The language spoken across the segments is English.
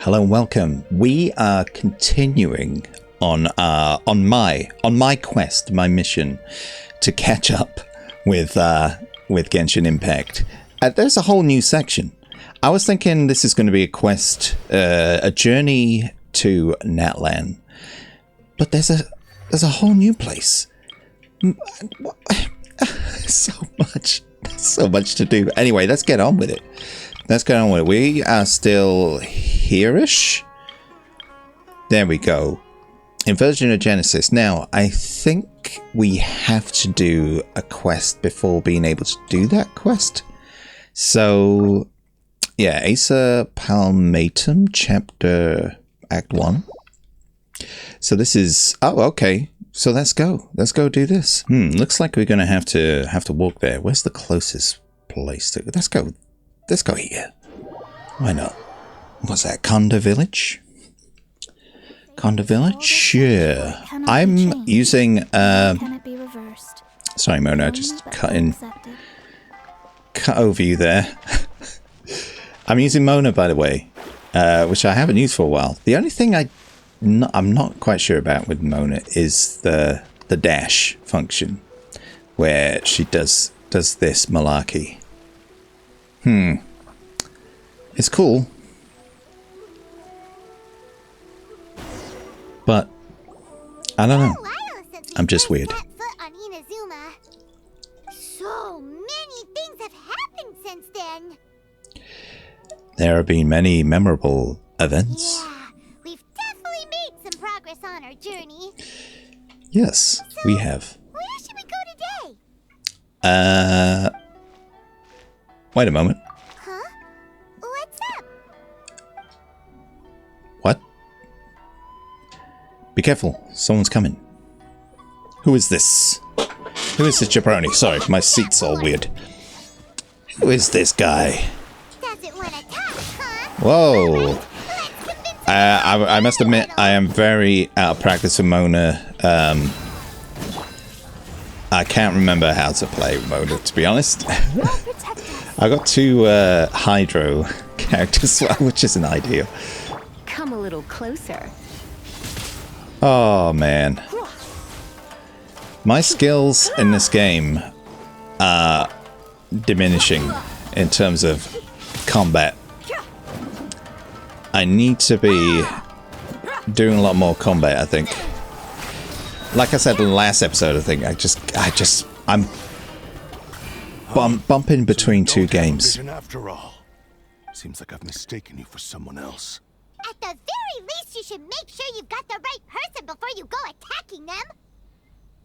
Hello and welcome. We are continuing on my quest, my mission to catch up with Genshin Impact. There's a whole new section. I was thinking this is going to be a quest, a journey to Natlan, but there's a whole new place. So much to do. Anyway, let's get on with it. We are still here-ish. There we go. Inversion of Genesis. Now, I think we have to do a quest before being able to do that quest. So, yeah, Acer Palmatum, Chapter Act 1. So this is... Oh, okay. So let's go. Let's go do this. Looks like we're going to have to walk there. Where's the closest place to... Let's go here. Why not? What's that? Conda Village? Conda Village? Yeah. I'm using... Sorry, Mona. Just cut over you there. I'm using Mona, by the way. Which I haven't used for a while. The only thing I'm not quite sure about with Mona is the dash function. Where she does this malarkey. It's cool. But I don't know. I'm just weird. So many things have happened since then. There have been many memorable events. Yeah, we've definitely made some progress on our journey. Yes, so, we have. Where should we go today? Wait a moment. Huh? What's up? What? Be careful. Someone's coming. Who is this? Who is this jabroni? Sorry, my seat's all weird. Who is this guy? Doesn't want to talk, huh? Whoa. I must admit, I am very out of practice with Mona. I can't remember how to play Mona, to be honest. I got two Hydro characters, which isn't ideal. Come a little closer. Oh, man. My skills in this game are diminishing in terms of combat. I need to be doing a lot more combat, I think. Like I said in the last episode, I think I'm bumping between two games. After all, seems like I've mistaken you for someone else. At the very least, you should make sure you've got the right person before you go attacking them.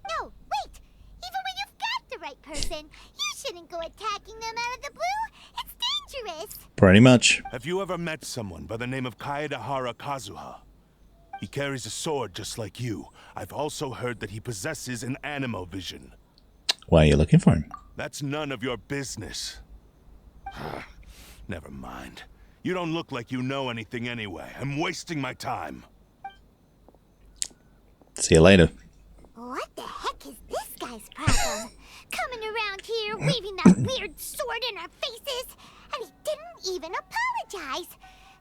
No, wait. Even when you've got the right person, you shouldn't go attacking them out of the blue. It's dangerous. Pretty much. Have you ever met someone by the name of Kaedahara Kazuha? He carries a sword just like you. I've also heard that he possesses an animo vision. Why are you looking for him? That's none of your business. Never mind. You don't look like you know anything anyway. I'm wasting my time. See you later. What the heck is this guy's problem? Coming around here, waving that weird sword in our faces, and he didn't even apologize.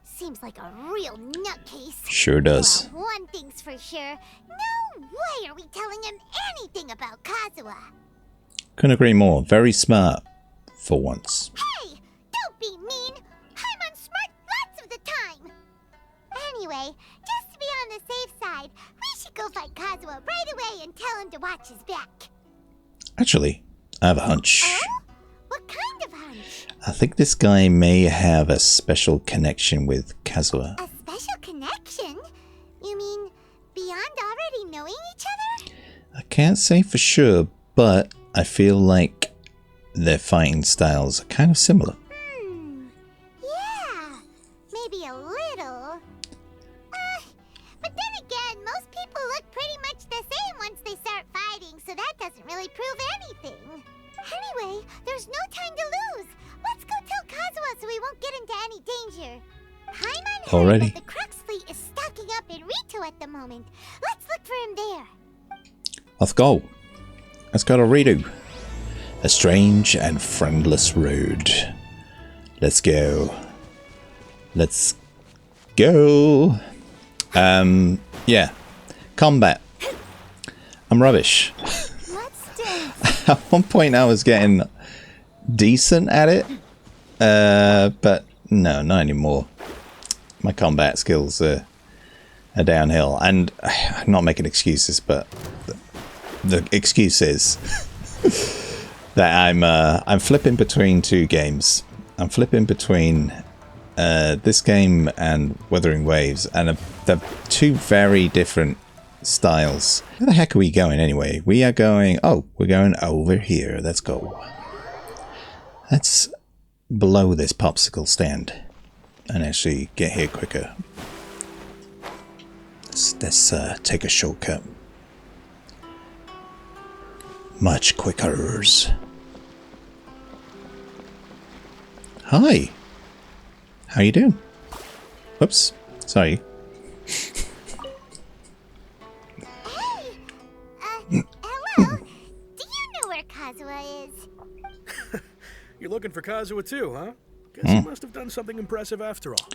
Seems like a real nutcase. Sure does. Well, one thing's for sure. No way are we telling him anything about Kazuha. Couldn't agree more. Very smart, for once. Hey, don't be mean. I'm unsmart lots of the time. Anyway, just to be on the safe side, we should go find Kazuha right away and tell him to watch his back. Actually, I have a hunch. Oh? What kind of hunch? I think this guy may have a special connection with Kazuha. A special connection? You mean beyond already knowing each other? I can't say for sure, but I feel like their fighting styles are kind of similar. Yeah, maybe a little. But then again, most people look pretty much the same once they start fighting, so that doesn't really prove anything. Anyway, there's no time to lose. Let's go tell Kazuha so we won't get into any danger. Paimon heard Already? that the Crux fleet is stocking up in Rito at the moment. Let's look for him there. Let's go. Let's go to Ritu. A strange and friendless road. Let's go. Let's go. Yeah. Combat. I'm rubbish. Let's dance. At one point I was getting decent at it. But no, not anymore. My combat skills are downhill. And I'm not making excuses, but the excuse is that I'm flipping between two games. I'm flipping between this game and Wuthering Waves, and they're two very different styles. Where the heck are we going anyway? We are going... Oh, we're going over here. Let's go. Let's blow this popsicle stand and actually get here quicker. Let's take a shortcut. Much quicker. Hi. How you doing? Whoops. Sorry. Hello. Do you know where Kazuha is? You're looking for Kazuha too, huh? Guess you must have done something impressive after all.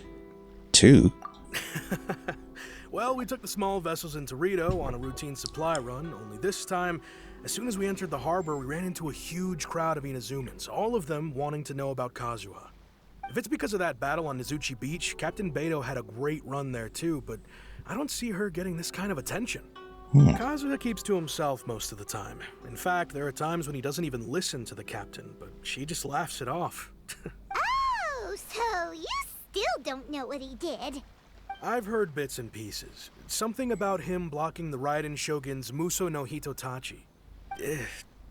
Two? Well, we took the small vessels into Rito on a routine supply run, only this time, as soon as we entered the harbor, we ran into a huge crowd of Inazumans, all of them wanting to know about Kazuha. If it's because of that battle on Nizuchi Beach, Captain Beto had a great run there too, but I don't see her getting this kind of attention. Kazuha keeps to himself most of the time. In fact, there are times when he doesn't even listen to the captain, but she just laughs it off. Oh, so you still don't know what he did. I've heard bits and pieces. Something about him blocking the Raiden Shogun's Muso no Hitotachi.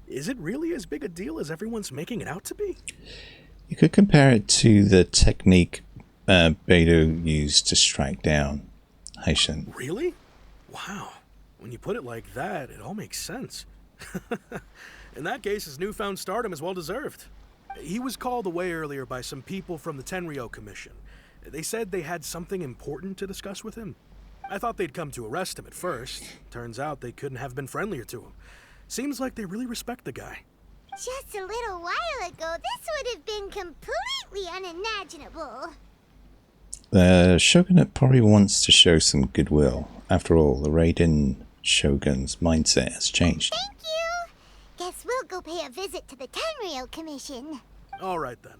Is it really as big a deal as everyone's making it out to be? You could compare it to the technique Beto used to strike down Heishin. Really? Wow. When you put it like that, it all makes sense. In that case, his newfound stardom is well deserved. He was called away earlier by some people from the Tenryo Commission. They said they had something important to discuss with him. I thought they'd come to arrest him at first. Turns out they couldn't have been friendlier to him. Seems like they really respect the guy. Just a little while ago, this would have been completely unimaginable. The Shogunate probably wants to show some goodwill. After all, the Raiden Shogun's mindset has changed. Thank you. Guess we'll go pay a visit to the Tenryo Commission. All right then.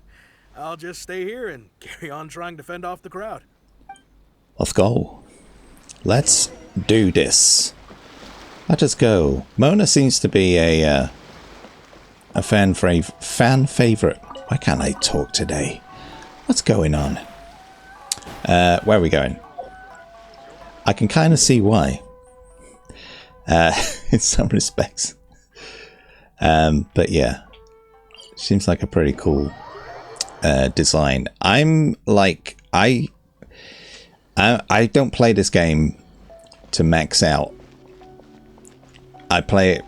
I'll just stay here and carry on trying to fend off the crowd. Let's go. Let's do this. Let us go. Mona seems to be a fan favorite. Why can't I talk today? What's going on? Where are we going? I can kind of see why. In some respects. But yeah. Seems like a pretty cool design. I'm like... I don't play this game to max out. I play it...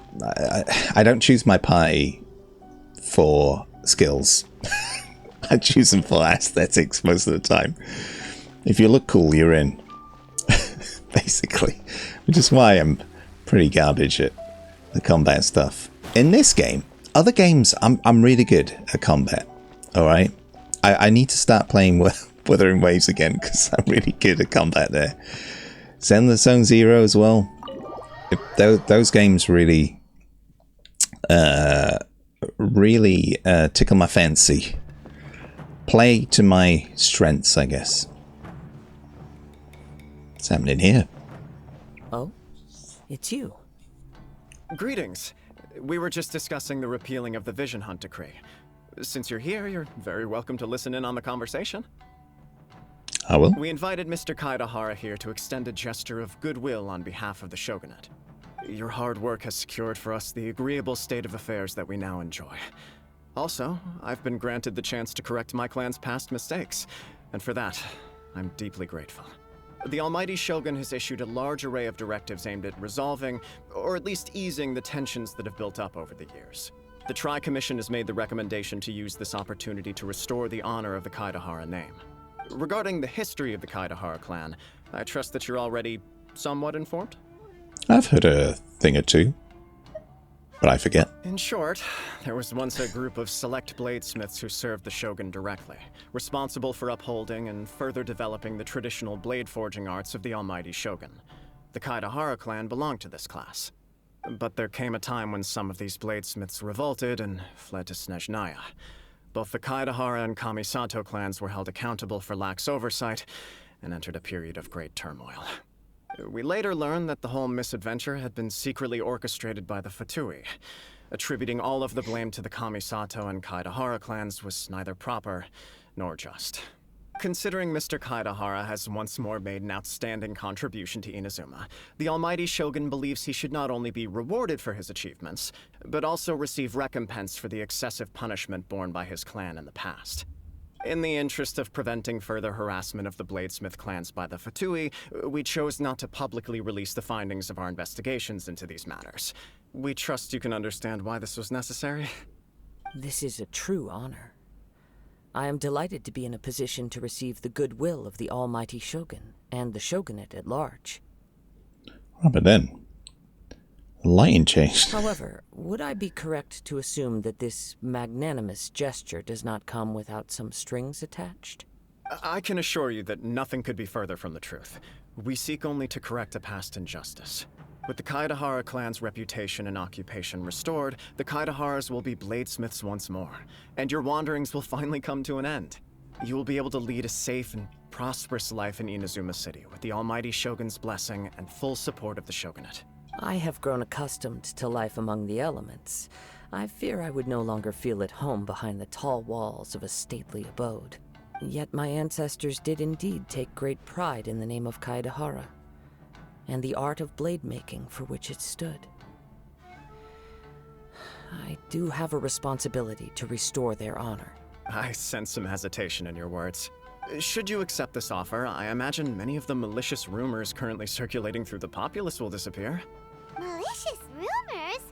I don't choose my party for skills. I choose them for aesthetics most of the time. If you look cool, you're in. Basically. Which is why I'm pretty garbage at the combat stuff. In this game, other games, I'm really good at combat. Alright? I need to start playing Wuthering Waves again, because I'm really good at combat there. Zenless Zone Zero as well. Those games really tickle my fancy. Play to my strengths, I guess. What's happening here? Oh? It's you. Greetings. We were just discussing the repealing of the Vision Hunt decree. Since you're here, you're very welcome to listen in on the conversation. I will. We invited Mr. Kaidahara here to extend a gesture of goodwill on behalf of the Shogunate. Your hard work has secured for us the agreeable state of affairs that we now enjoy. Also, I've been granted the chance to correct my clan's past mistakes, and for that, I'm deeply grateful. The Almighty Shogun has issued a large array of directives aimed at resolving, or at least easing, the tensions that have built up over the years. The Tri-Commission has made the recommendation to use this opportunity to restore the honor of the Kaidahara name. Regarding the history of the Kaidahara clan, I trust that you're already somewhat informed? I've heard a thing or two. but I forget. In short, there was once a group of select bladesmiths who served the shogun directly, responsible for upholding and further developing the traditional blade forging arts of the almighty shogun. The Kaedahara clan belonged to this class. But there came a time when some of these bladesmiths revolted and fled to Snezhnaya. Both the Kaedahara and Kamisato clans were held accountable for lax oversight and entered a period of great turmoil. We later learned that the whole misadventure had been secretly orchestrated by the Fatui. Attributing all of the blame to the Kamisato and Kaedahara clans was neither proper nor just. Considering Mr. Kaedahara has once more made an outstanding contribution to Inazuma, the almighty shogun believes he should not only be rewarded for his achievements, but also receive recompense for the excessive punishment borne by his clan in the past. In the interest of preventing further harassment of the bladesmith clans by the Fatui, we chose not to publicly release the findings of our investigations into these matters. We trust you can understand why this was necessary. This is a true honor. I am delighted to be in a position to receive the goodwill of the almighty shogun and the shogunate at large. Oh, but then, lighting changed. However, would I be correct to assume that this magnanimous gesture does not come without some strings attached? I can assure you that nothing could be further from the truth. We seek only to correct a past injustice. With the Kaedahara clan's reputation and occupation restored, the Kaedaharas will be bladesmiths once more, and your wanderings will finally come to an end. You will be able to lead a safe and prosperous life in Inazuma City with the almighty shogun's blessing and full support of the shogunate. I have grown accustomed to life among the elements. I fear I would no longer feel at home behind the tall walls of a stately abode. Yet my ancestors did indeed take great pride in the name of Kaedahara, and the art of blade making for which it stood. I do have a responsibility to restore their honor. I sense some hesitation in your words. Should you accept this offer, I imagine many of the malicious rumors currently circulating through the populace will disappear. Malicious rumors?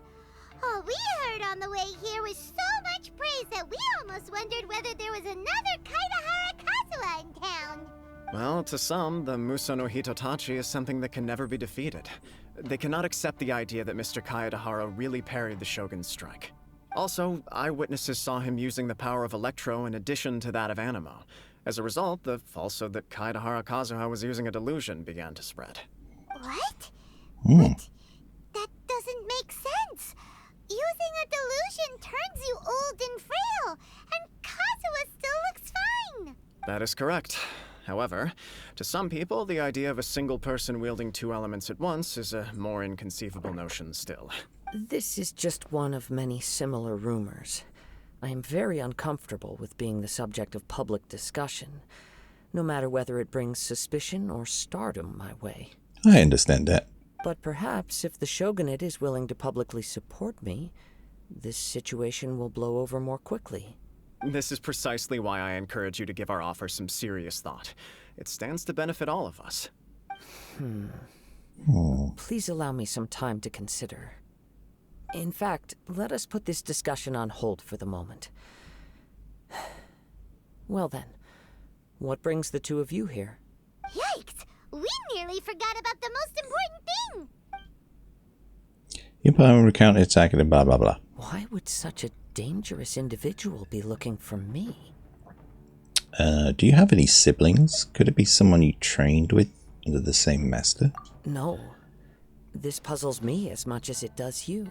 All we heard on the way here was so much praise that we almost wondered whether there was another Kaedahara Kazuha in town. Well, to some, the Muso no Hitotachi is something that can never be defeated. They cannot accept the idea that Mr. Kaedahara really parried the Shogun's strike. Also, eyewitnesses saw him using the power of Electro in addition to that of Animo. As a result, the falsehood that Kaedahara Kazuha was using a delusion began to spread. What? But that doesn't make sense. Using a delusion turns you old and frail, and Kazuha still looks fine. That is correct. However, to some people, the idea of a single person wielding two elements at once is a more inconceivable notion still. This is just one of many similar rumors. I am very uncomfortable with being the subject of public discussion, no matter whether it brings suspicion or stardom my way. I understand that. But perhaps if the shogunate is willing to publicly support me, this situation will blow over more quickly. This is precisely why I encourage you to give our offer some serious thought. It stands to benefit all of us. Please allow me some time to consider. In fact, let us put this discussion on hold for the moment. Well then, what brings the two of you here? Yikes! We nearly forgot about the most important thing! You probably recount attack and blah blah blah. Why would such a dangerous individual be looking for me? Do you have any siblings? Could it be someone you trained with under the same master? No. This puzzles me as much as it does you.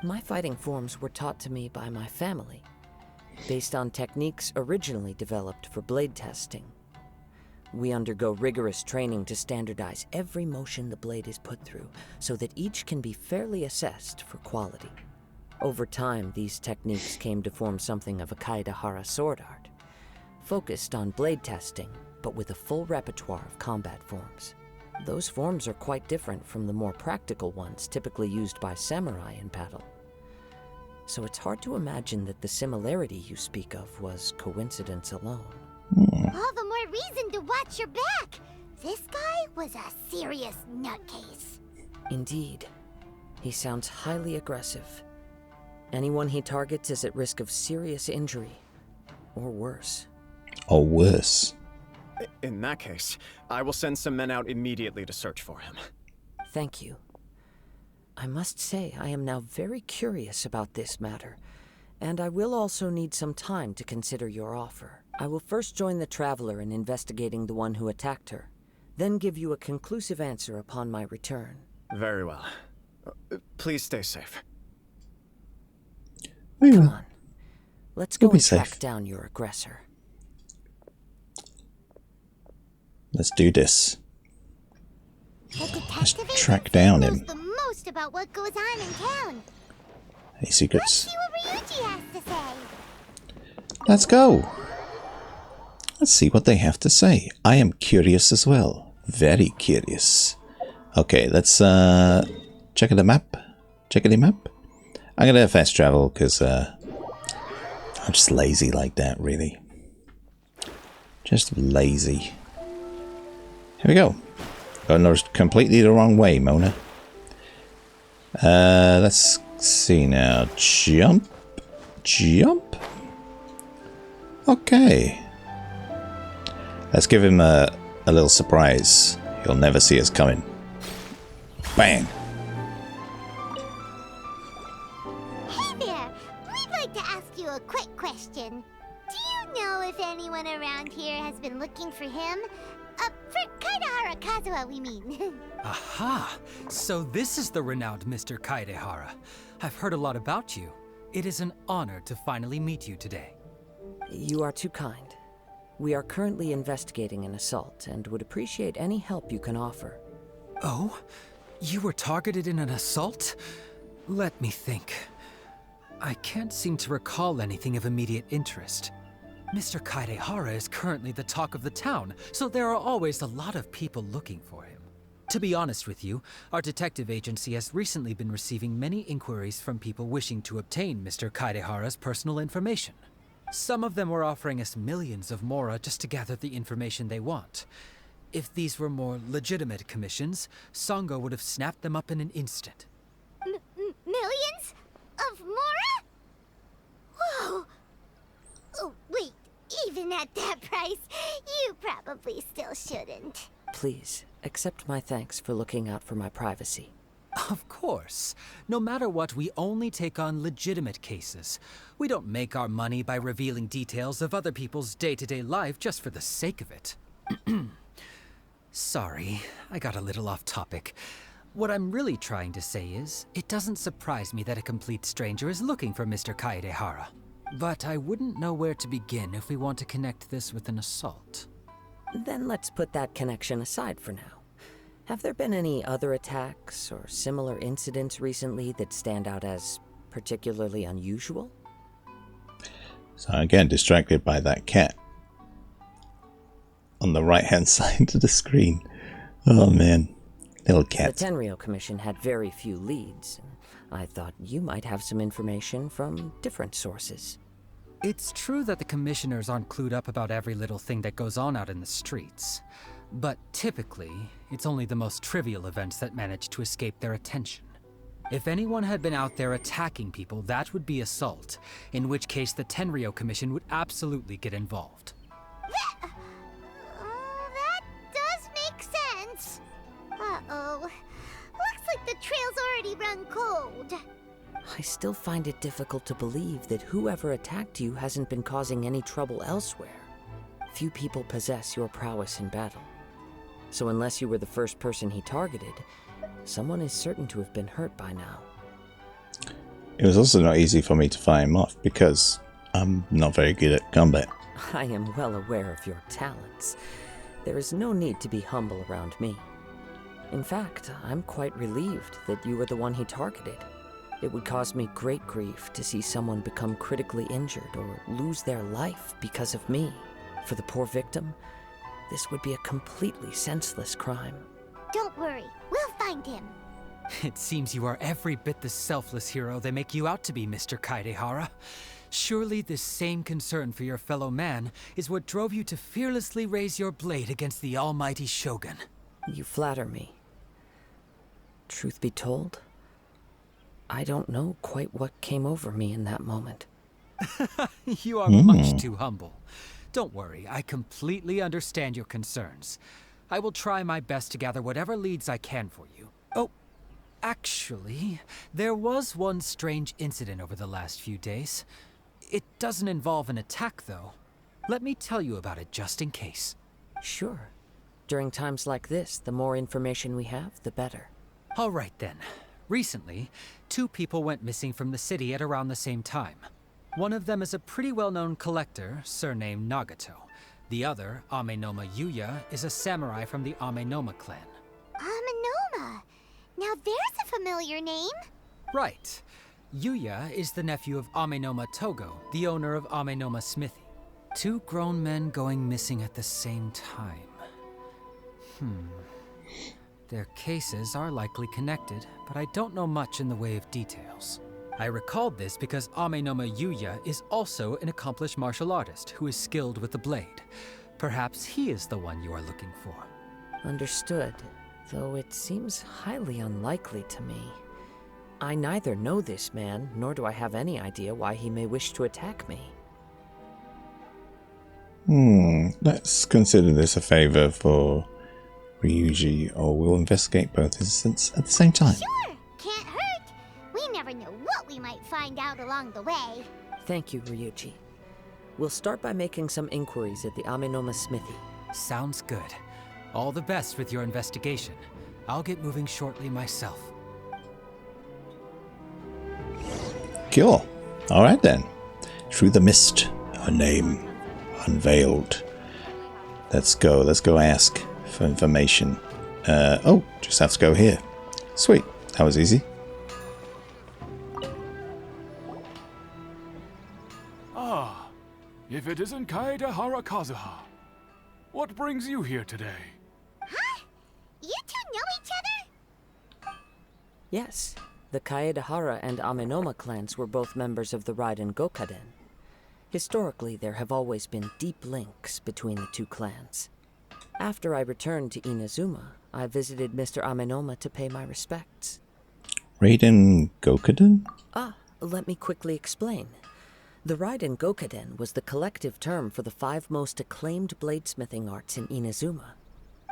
My fighting forms were taught to me by my family, based on techniques originally developed for blade testing. We undergo rigorous training to standardize every motion the blade is put through, so that each can be fairly assessed for quality. Over time, these techniques came to form something of a Kaedahara sword art, focused on blade testing, but with a full repertoire of combat forms. Those forms are quite different from the more practical ones typically used by samurai in battle. So it's hard to imagine that the similarity you speak of was coincidence alone. All the more reason to watch your back! This guy was a serious nutcase. Indeed. He sounds highly aggressive. Anyone he targets is at risk of serious injury, or worse. Or worse. In that case, I will send some men out immediately to search for him. Thank you. I must say I am now very curious about this matter, and I will also need some time to consider your offer. I will first join the Traveler in investigating the one who attacked her, then give you a conclusive answer upon my return. Very well. Please stay safe. We Come will. on. Let's You'll go be and track safe. down your aggressor. Let's do this. The detective track down knows him. the most about what goes on in town. Any Let's secrets? see what Ryuji has to say. Let's go. Let's see what they have to say. I am curious as well. Very curious. Okay, let's check the map. Check the map. I'm gonna fast travel because I'm just lazy like that, really. Just lazy. Here we go. Going completely the wrong way, Mona. Let's see now. Jump. Jump. Okay. Let's give him a little surprise. He'll never see us coming. Bang. Hey there! We'd like to ask you a quick question. Do you know if anyone around here has been looking for him? For Kaidahara Kazuha, we mean. Aha! So this is the renowned Mr. Kaidehara. I've heard a lot about you. It is an honor to finally meet you today. You are too kind. We are currently investigating an assault and would appreciate any help you can offer. Oh? You were targeted in an assault? Let me think. I can't seem to recall anything of immediate interest. Mr. Kaidehara is currently the talk of the town, so there are always a lot of people looking for him. To be honest with you, our detective agency has recently been receiving many inquiries from people wishing to obtain Mr. Kaidehara's personal information. Some of them were offering us millions of mora just to gather the information they want. If these were more legitimate commissions, Sango would have snapped them up in an instant. Millions? Of mora? Whoa! Oh, wait. Even at that price, you probably still shouldn't. Please, accept my thanks for looking out for my privacy. Of course. No matter what, we only take on legitimate cases. We don't make our money by revealing details of other people's day-to-day life just for the sake of it. Sorry, I got a little off topic. What I'm really trying to say is, it doesn't surprise me that a complete stranger is looking for Mr. Kaidehara. But I wouldn't know where to begin if we want to connect this with an assault. Then let's put that connection aside for now. Have there been any other attacks or similar incidents recently that stand out as particularly unusual? So again, distracted by that cat on the right-hand side of the screen. Oh man, little cat. The Tenryou Commission had very few leads. I thought you might have some information from different sources. It's true that the commissioners aren't clued up about every little thing that goes on out in the streets. But typically, it's only the most trivial events that manage to escape their attention. If anyone had been out there attacking people, that would be assault, in which case the Tenryou Commission would absolutely get involved. That does make sense. Uh-oh. Looks like the trail's already run cold. I still find it difficult to believe that whoever attacked you hasn't been causing any trouble elsewhere. Few people possess your prowess in battle. So unless you were the first person he targeted, someone is certain to have been hurt by now. It was also not easy for me to fight him off because I'm not very good at combat. I am well aware of your talents. There is no need to be humble around me. In fact, I'm quite relieved that you were the one he targeted. It would cause me great grief to see someone become critically injured or lose their life because of me. For the poor victim, this would be a completely senseless crime. Don't worry, we'll find him. It seems you are every bit the selfless hero they make you out to be, Mr. Kaidehara. Surely this same concern for your fellow man is what drove you to fearlessly raise your blade against the almighty Shogun. You flatter me. Truth be told, I don't know quite what came over me in that moment. You are much too humble. Don't worry, I completely understand your concerns. I will try my best to gather whatever leads I can for you. Oh, Actually, there was one strange incident over the last few days. It doesn't involve an attack, though. Let me tell you about it just in case. Sure. During times like this, the more information we have, the better. All right then. Recently, 2 people went missing from the city at around the same time. One of them is a pretty well-known collector, surnamed Nagato. The other, Amenoma Yuya, is a samurai from the Amenoma clan. Amenoma. Now there's a familiar name. Right. Yuya is the nephew of Amenoma Togo, the owner of Amenoma Smithy. 2 grown men going missing at the same time. Their cases are likely connected, but I don't know much in the way of details. I recalled this because Amenoma Yuya is also an accomplished martial artist who is skilled with the blade. Perhaps he is the one you are looking for. Understood, though it seems highly unlikely to me. I neither know this man, nor do I have any idea why he may wish to attack me. Let's consider this a favor for Ryuji, or we'll investigate both incidents at the same time. Sure, can't hurt. We never know what we might find out along the way. Thank you, Ryuji. We'll start by making some inquiries at the Amenoma Smithy. Sounds good. All the best with your investigation. I'll get moving shortly myself. Cool. Alright then. Through the mist, her name unveiled. Let's go ask for information. Oh, just have to go here. Sweet. That was easy. Ah, if it isn't Kaedehara Kazuha. What brings you here today? Huh? You 2 know each other? Yes, the Kaedehara and Amenoma clans were both members of the Raiden Gokaden. Historically, there have always been deep links between the 2 clans. After I returned to Inazuma, I visited Mr. Amenoma to pay my respects. Raiden Gokaden? Let me quickly explain. The Raiden Gokaden was the collective term for the 5 most acclaimed bladesmithing arts in Inazuma.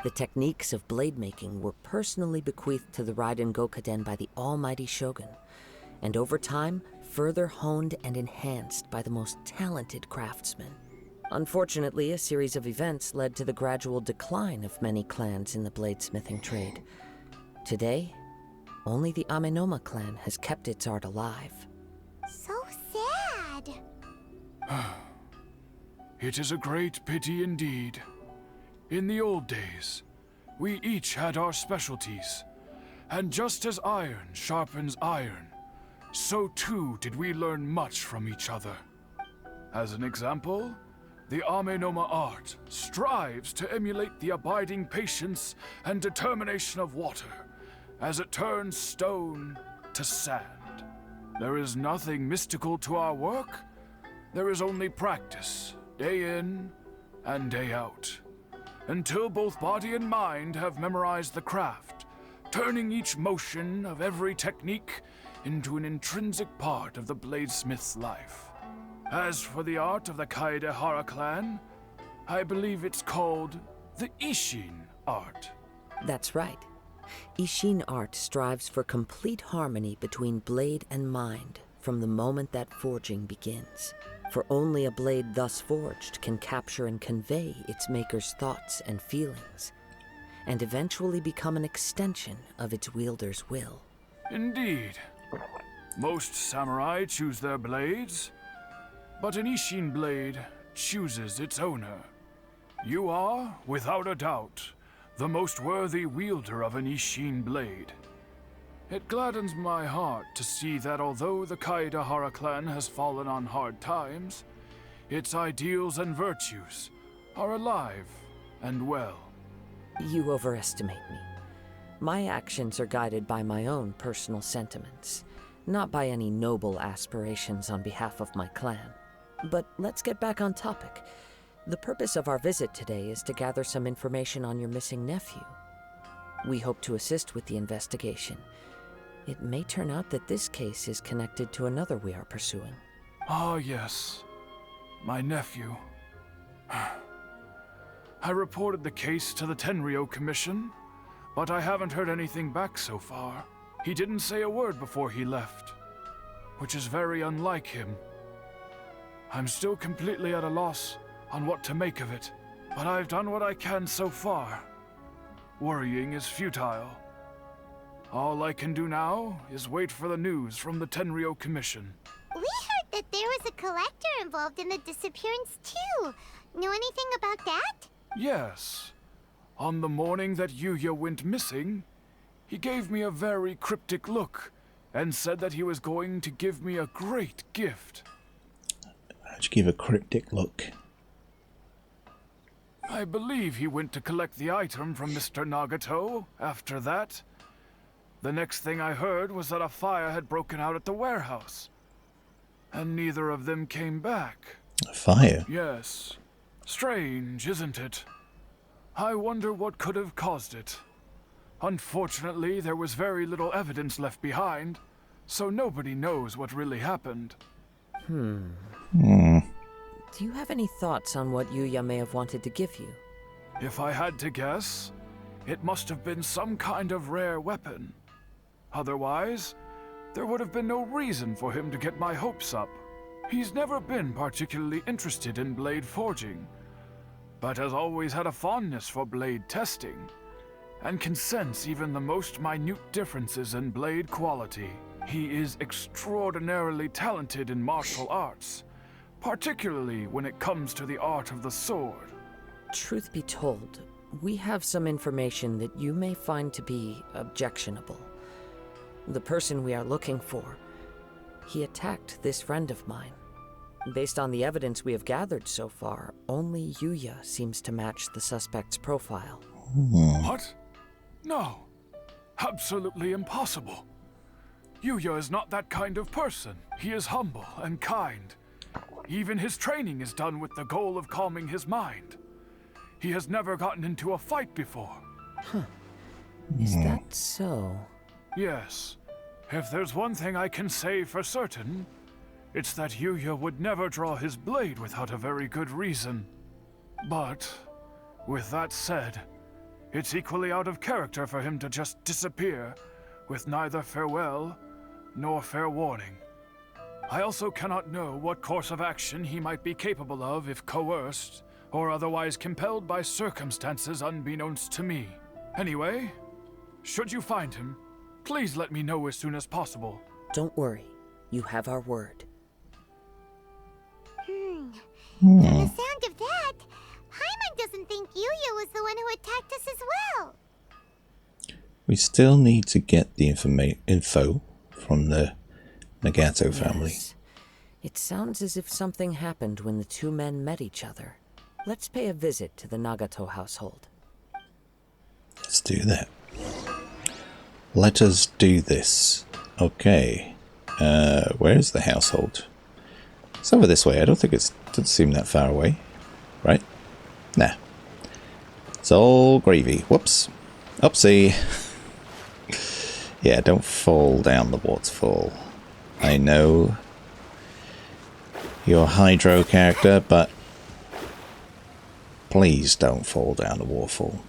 The techniques of blade making were personally bequeathed to the Raiden Gokaden by the almighty shogun, and over time, further honed and enhanced by the most talented craftsmen. Unfortunately, a series of events led to the gradual decline of many clans in the bladesmithing trade. Today, only the Amenoma clan has kept its art alive. So sad. It is a great pity indeed. In the old days, we each had our specialties, and just as iron sharpens iron, so too did we learn much from each other. As an example, the Amenoma art strives to emulate the abiding patience and determination of water as it turns stone to sand. There is nothing mystical to our work. There is only practice, day in and day out, until both body and mind have memorized the craft, turning each motion of every technique into an intrinsic part of the bladesmith's life. As for the art of the Kaedehara clan, I believe it's called the Isshin art. That's right. Isshin art strives for complete harmony between blade and mind from the moment that forging begins. For only a blade thus forged can capture and convey its maker's thoughts and feelings, and eventually become an extension of its wielder's will. Indeed. Most samurai choose their blades, but an Isshin blade chooses its owner. You are, without a doubt, the most worthy wielder of an Isshin blade. It gladdens my heart to see that although the Kaedehara clan has fallen on hard times, its ideals and virtues are alive and well. You overestimate me. My actions are guided by my own personal sentiments, not by any noble aspirations on behalf of my clan. But let's get back on topic. The purpose of our visit today is to gather some information on your missing nephew. We hope to assist with the investigation. It may turn out that this case is connected to another we are pursuing. Ah, yes. My nephew. I reported the case to the Tenryo Commission, but I haven't heard anything back so far. He didn't say a word before he left, which is very unlike him. I'm still completely at a loss on what to make of it, but I've done what I can so far. Worrying is futile. All I can do now is wait for the news from the Tenryo Commission. We heard that there was a collector involved in the disappearance too. Know anything about that? Yes. On the morning that Yuya went missing, he gave me a very cryptic look and said that he was going to give me a great gift. How'd you give a cryptic look? I believe he went to collect the item from Mr. Nagato after that. The next thing I heard was that a fire had broken out at the warehouse, and neither of them came back. A fire? Yes. Strange, isn't it? I wonder what could have caused it. Unfortunately, there was very little evidence left behind, so nobody knows what really happened. Do you have any thoughts on what Yuya may have wanted to give you? If I had to guess, it must have been some kind of rare weapon. Otherwise, there would have been no reason for him to get my hopes up. He's never been particularly interested in blade forging, but has always had a fondness for blade testing, and can sense even the most minute differences in blade quality. He is extraordinarily talented in martial arts, particularly when it comes to the art of the sword. Truth be told, we have some information that you may find to be objectionable. The person we are looking for, he attacked this friend of mine. Based on the evidence we have gathered so far, only Yuya seems to match the suspect's profile. What? No. Absolutely impossible. Yuya is not that kind of person. He is humble and kind. Even his training is done with the goal of calming his mind. He has never gotten into a fight before. Is that so? Yes. If there's one thing I can say for certain, it's that Yuya would never draw his blade without a very good reason. But, with that said, it's equally out of character for him to just disappear with neither farewell nor fair warning. I also cannot know what course of action he might be capable of if coerced or otherwise compelled by circumstances unbeknownst to me. Anyway, should you find him, please let me know as soon as possible. Don't worry. You have our word. From the sound of that, Paimon doesn't think Yuya was the one who attacked us as well. We still need to get the info from the Nagato family. Yes. It sounds as if something happened when the two men met each other. Let's pay a visit to the Nagato household. Let's do that. Let us do this. Okay. Where's the household? It's over this way. I don't think it doesn't seem that far away. Right? Nah. It's all gravy. Whoops. Oopsie. Yeah, don't fall down the waterfall. I know you're a Hydro character, but please don't fall down the waterfall.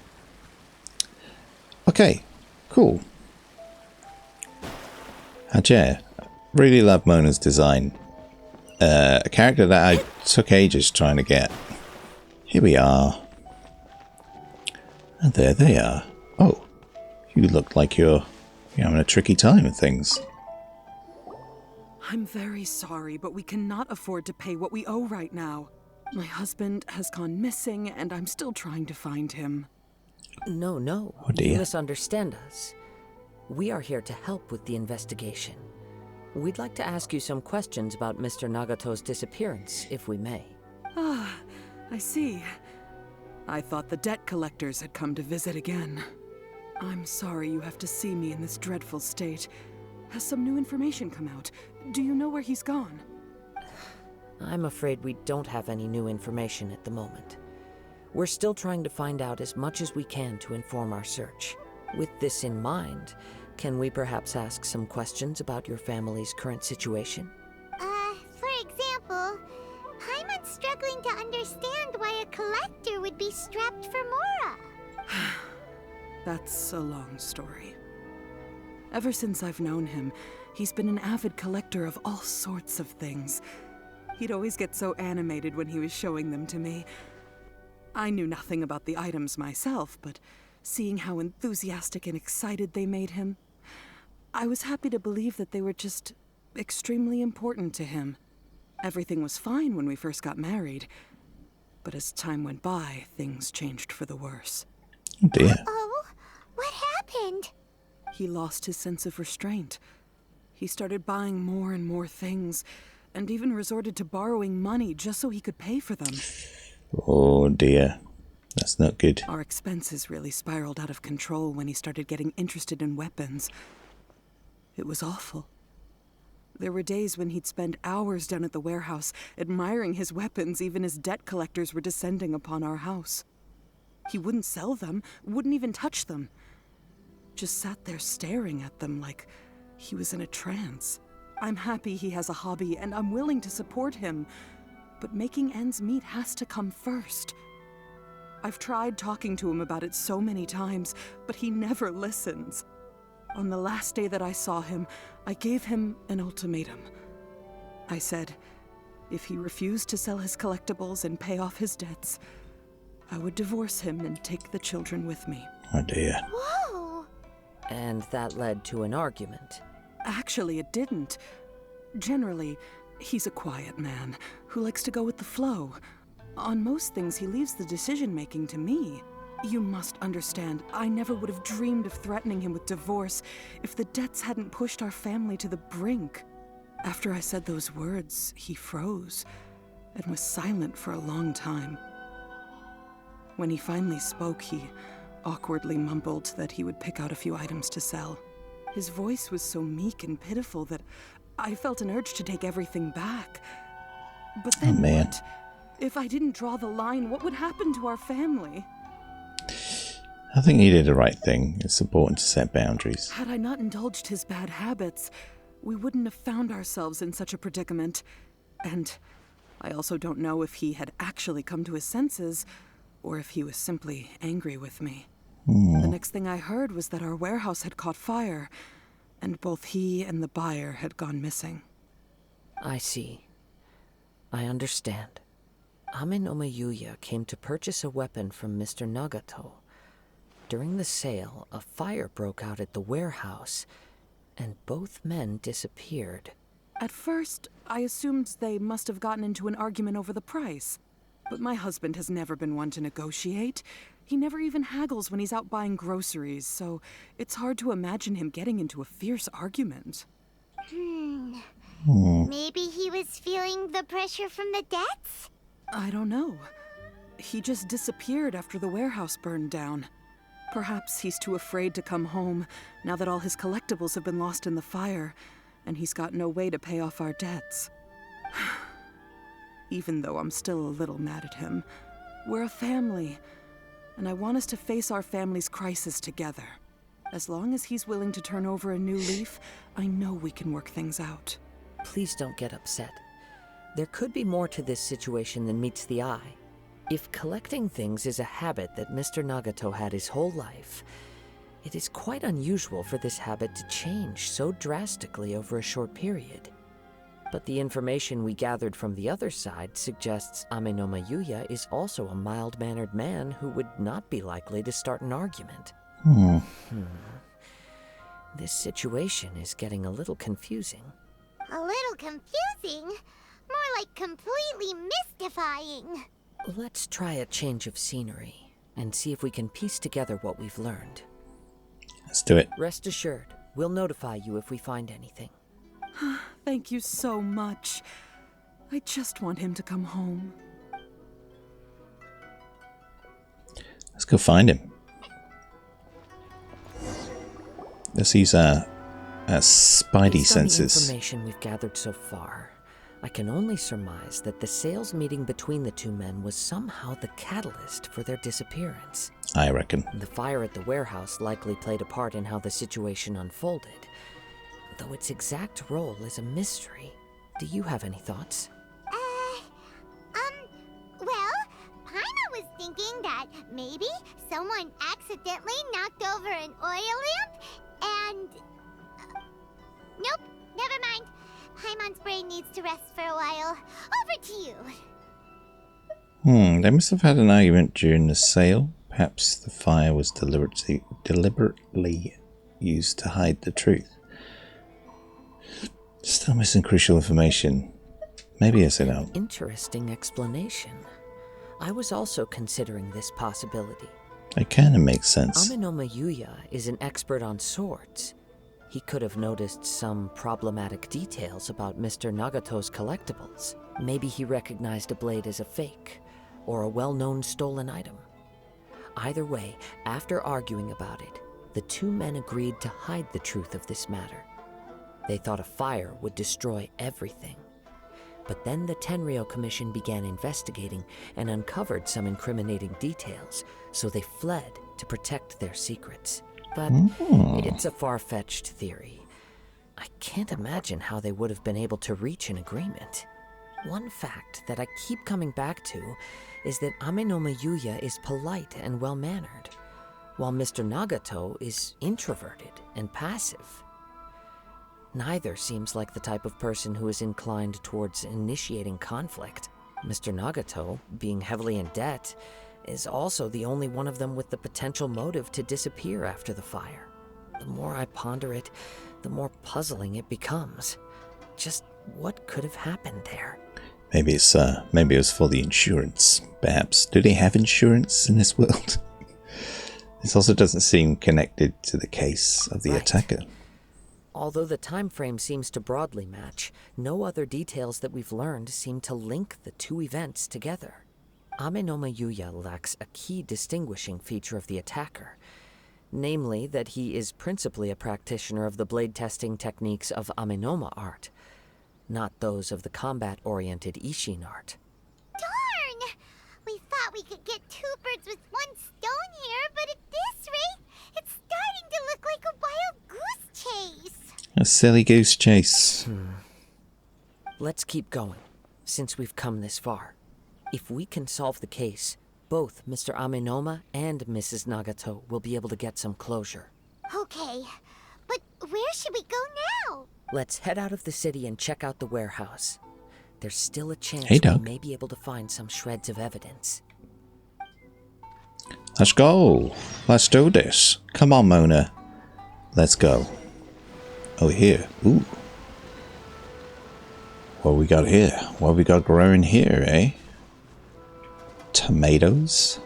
Okay, cool. Hajer, really love Mona's design. A character that I took ages trying to get. Here we are. And there they are. Oh, you look like you're having a tricky time with things. I'm very sorry, but we cannot afford to pay what we owe right now. My husband has gone missing, and I'm still trying to find him. No. Oh dear. You misunderstand us. We are here to help with the investigation. We'd like to ask you some questions about Mr. Nagato's disappearance, if we may. Ah, I see. I thought the debt collectors had come to visit again. I'm sorry you have to see me in this dreadful state. Has some new information come out? Do you know where he's gone? I'm afraid we don't have any new information at the moment. We're still trying to find out as much as we can to inform our search. With this in mind, can we perhaps ask some questions about your family's current situation? For example, Paimon's struggling to understand why a collector would be strapped for Mora. That's a long story. Ever since I've known him, he's been an avid collector of all sorts of things. He'd always get so animated when he was showing them to me. I knew nothing about the items myself, but seeing how enthusiastic and excited they made him, I was happy to believe that they were just extremely important to him. Everything was fine when we first got married, but as time went by, things changed for the worse. Oh dear. Oh, what happened? He lost his sense of restraint. He started buying more and more things, and even resorted to borrowing money just so he could pay for them. Oh dear. That's not good. Our expenses really spiraled out of control when he started getting interested in weapons. It was awful. There were days when he'd spend hours down at the warehouse, admiring his weapons even as debt collectors were descending upon our house. He wouldn't sell them, wouldn't even touch them. Just sat there staring at them like he was in a trance. I'm happy he has a hobby, and I'm willing to support him. But making ends meet has to come first. I've tried talking to him about it so many times, but he never listens. On the last day that I saw him, I gave him an ultimatum. I said, if he refused to sell his collectibles and pay off his debts, I would divorce him and take the children with me. Oh dear. Whoa! And that led to an argument. Actually, it didn't. Generally, he's a quiet man who likes to go with the flow. On most things, he leaves the decision-making to me. You must understand, I never would have dreamed of threatening him with divorce if the debts hadn't pushed our family to the brink. After I said those words, he froze and was silent for a long time. When he finally spoke, he awkwardly mumbled that he would pick out a few items to sell. His voice was so meek and pitiful that I felt an urge to take everything back. But then what? If I didn't draw the line, what would happen to our family? I think he did the right thing. It's important to set boundaries. Had I not indulged his bad habits, we wouldn't have found ourselves in such a predicament. And I also don't know if he had actually come to his senses, or if he was simply angry with me. The next thing I heard was that our warehouse had caught fire, and both he and the buyer had gone missing. I see. I understand. Ame no Mayuya came to purchase a weapon from Mr. Nagato. During the sale, a fire broke out at the warehouse, and both men disappeared. At first, I assumed they must have gotten into an argument over the price. But my husband has never been one to negotiate. He never even haggles when he's out buying groceries, so it's hard to imagine him getting into a fierce argument. Maybe he was feeling the pressure from the debts? I don't know. He just disappeared after the warehouse burned down. Perhaps he's too afraid to come home now that all his collectibles have been lost in the fire, and he's got no way to pay off our debts. Even though I'm still a little mad at him, we're a family, and I want us to face our family's crisis together. As long as he's willing to turn over a new leaf, I know we can work things out. Please don't get upset. There could be more to this situation than meets the eye. If collecting things is a habit that Mr. Nagato had his whole life, it is quite unusual for this habit to change so drastically over a short period. But the information we gathered from the other side suggests Ame no Mayuya is also a mild-mannered man who would not be likely to start an argument. This situation is getting a little confusing. A little confusing? More like completely mystifying. Let's try a change of scenery and see if we can piece together what we've learned. Let's do it. Rest assured, we'll notify you if we find anything. Thank you so much. I just want him to come home. Let's go find him. Let's use our spidey Based on the senses. information we've gathered so far, I can only surmise that the sales meeting between the two men was somehow the catalyst for their disappearance. I reckon. The fire at the warehouse likely played a part in how the situation unfolded, though its exact role is a mystery. Do you have any thoughts? Well, Paimon was thinking that maybe someone accidentally knocked over an oil lamp, and Nope, never mind. Paimon's brain needs to rest for a while. Over to you. They must have had an argument during the sale. Perhaps the fire was deliberately used to hide the truth. Still missing crucial information. Maybe it's an out. Interesting explanation. I was also considering this possibility. It kind of makes sense. Amenoma Yuya is an expert on swords. He could have noticed some problematic details about Mr. Nagato's collectibles. Maybe he recognized a blade as a fake, or a well-known stolen item. Either way, after arguing about it, the two men agreed to hide the truth of this matter. They thought a fire would destroy everything. But then the Tenryou Commission began investigating and uncovered some incriminating details, so they fled to protect their secrets. But it's a far-fetched theory. I can't imagine how they would have been able to reach an agreement. One fact that I keep coming back to is that Amenoma Yuya is polite and well-mannered, while Mr. Nagato is introverted and passive. Neither seems like the type of person who is inclined towards initiating conflict. Mr. Nagato, being heavily in debt, is also the only one of them with the potential motive to disappear after the fire. The more I ponder it, the more puzzling it becomes. Just what could have happened there? Maybe it was for the insurance. Perhaps. Do they have insurance in this world? This also doesn't seem connected to the case of the attacker. Although the time frame seems to broadly match, no other details that we've learned seem to link the two events together. Amenoma Yuya lacks a key distinguishing feature of the attacker, namely that he is principally a practitioner of the blade testing techniques of Amenoma art, not those of the combat-oriented Ishin art. Darn! We thought we could get two birds with one stone here, but at this rate, it's starting to look like a wild goose chase. A silly goose chase. Let's keep going, since we've come this far. If we can solve the case, both Mr. Amenoma and Mrs. Nagato will be able to get some closure. Okay, but where should we go now? Let's head out of the city and check out the warehouse. There's still a chance Hey, we Doug. may be able to find some shreds of evidence. Let's go. Let's do this. Come on, Mona. Let's go. Oh, here. Ooh. What we got here? What we got growing here, eh? Tomatoes?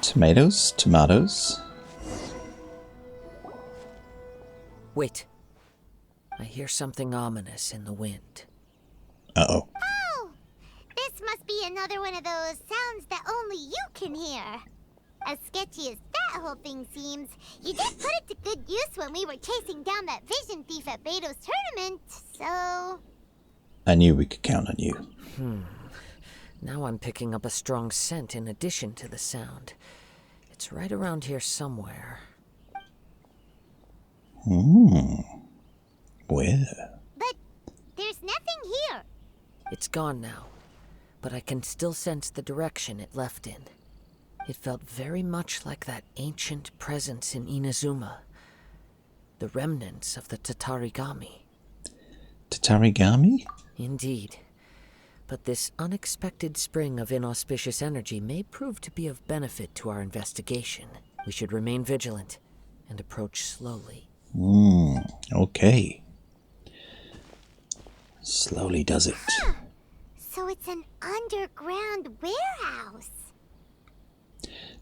Tomatoes? Tomatoes? Wait. I hear something ominous in the wind. Uh-oh. Oh! This must be another one of those sounds that only you can hear. As sketchy as that whole thing seems, you did put it to good use when we were chasing down that vision thief at Beto's tournament, so... I knew we could count on you. Now I'm picking up a strong scent in addition to the sound. It's right around here somewhere. Where? But there's nothing here. It's gone now, but I can still sense the direction it left in. It felt very much like that ancient presence in Inazuma. The remnants of the Tatarigami. Tatarigami? Indeed. But this unexpected spring of inauspicious energy may prove to be of benefit to our investigation. We should remain vigilant and approach slowly. Okay. Slowly does it. So it's an underground warehouse.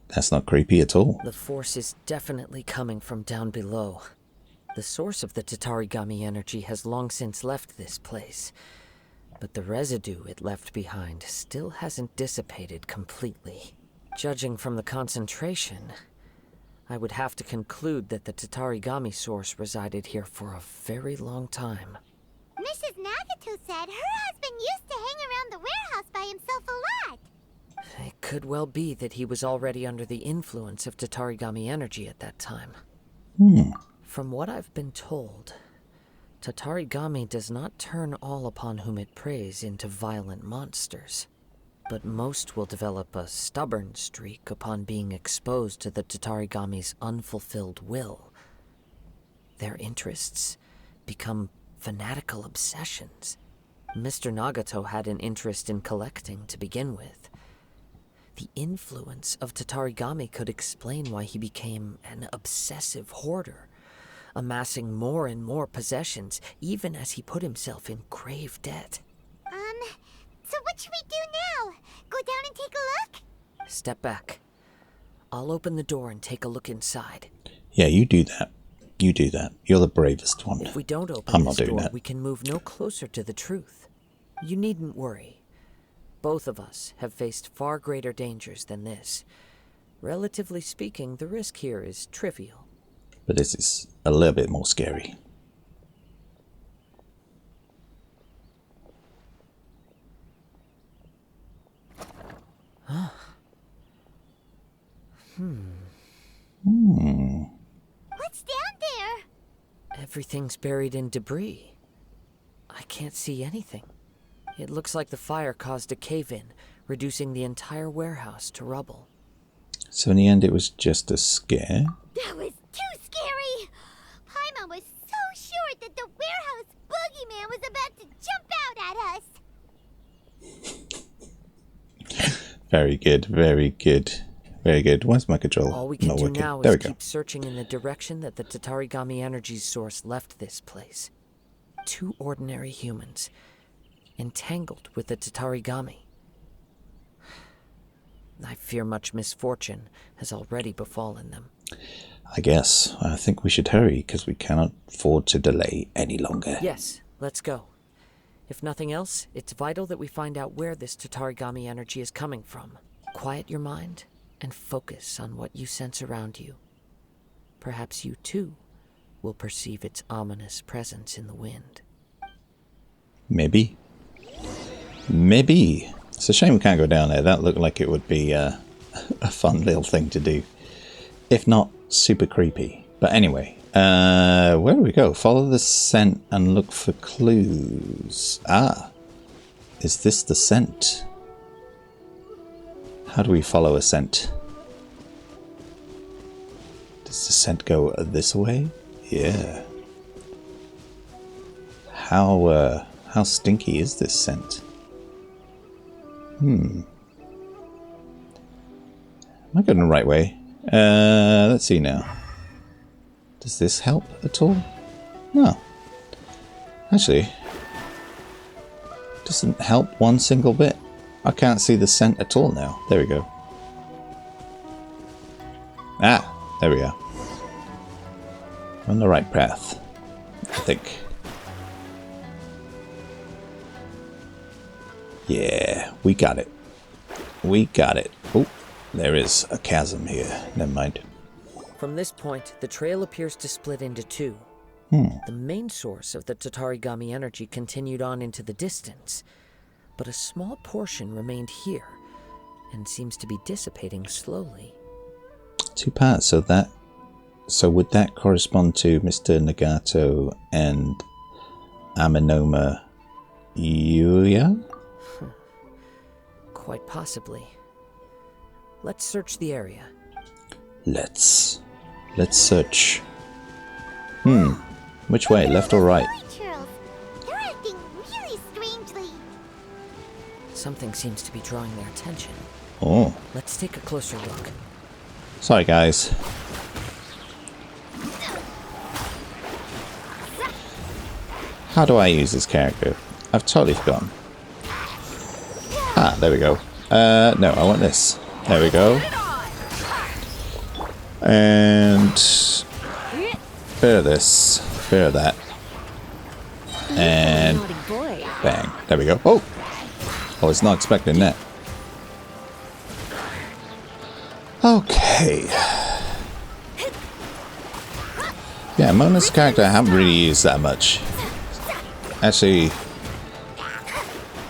That's not creepy at all. The force is definitely coming from down below. The source of the Tatarigami energy has long since left this place, but the residue it left behind still hasn't dissipated completely. Judging from the concentration, I would have to conclude that the Tatarigami source resided here for a very long time. Mrs. Nagato said her husband used to hang around the warehouse by himself a lot. It could well be that he was already under the influence of Tatarigami energy at that time. From what I've been told, Tatarigami does not turn all upon whom it preys into violent monsters, but most will develop a stubborn streak upon being exposed to the Tatarigami's unfulfilled will. Their interests become fanatical obsessions. Mr. Nagato had an interest in collecting to begin with. The influence of Tatarigami could explain why he became an obsessive hoarder, amassing more and more possessions, even as he put himself in grave debt. So what should we do now? Go down and take a look? Step back. I'll open the door and take a look inside. Yeah, you do that. You do that. You're the bravest one. If we don't open I'm this not doing door, that. we can move no closer to the truth. You needn't worry. Both of us have faced far greater dangers than this. Relatively speaking, the risk here is trivial. But this is a little bit more scary. What's down there? Everything's buried in debris. I can't see anything. It looks like the fire caused a cave-in, reducing the entire warehouse to rubble. So in the end, it was just a scare? That was too scary! Paimon was so sure that the warehouse boogeyman was about to jump out at us! Very good, very good. Very good. Why's my control All we can not do working? now There is we go. keep searching in the direction that the Tatarigami energy source left this place. 2 ordinary humans, entangled with the Tatarigami. I fear much misfortune has already befallen them. I guess. I think we should hurry, because we cannot afford to delay any longer. Yes, let's go. If nothing else, it's vital that we find out where this Tatarigami energy is coming from. Quiet your mind and focus on what you sense around you. Perhaps you, too, will perceive its ominous presence in the wind. Maybe. Maybe. It's a shame we can't go down there. That looked like it would be a fun little thing to do. If not, super creepy. But anyway, where do we go? Follow the scent and look for clues. Ah. Is this the scent? How do we follow a scent? Does the scent go this way? Yeah. How stinky is this scent? Am I going the right way? Let's see now. Does this help at all? No. Actually, doesn't help one single bit. I can't see the scent at all now. There we go. Ah, there we are. On the right path, I think. Yeah, we got it. We got it. Oh, there is a chasm here. Never mind. From this point, the trail appears to split into 2. The main source of the Tatarigami energy continued on into the distance, but a small portion remained here and seems to be dissipating slowly. 2 parts, so would that correspond to Mr. Nagato and Aminoma Yuya? Quite possibly. Let's search the area. Let's search. Which way, left or right? Charles, they're acting really strangely. Something seems to be drawing their attention. Oh, Let's take a closer look. sorry guys. How do I use this character? I've totally forgotten. Ah, there we go. No, I want this. There we go. And bit of this, bit of that. And Naughty boy. bang. There we go. Oh! I was not expecting that. Okay. Yeah, Mona's character I haven't really used that much. Actually,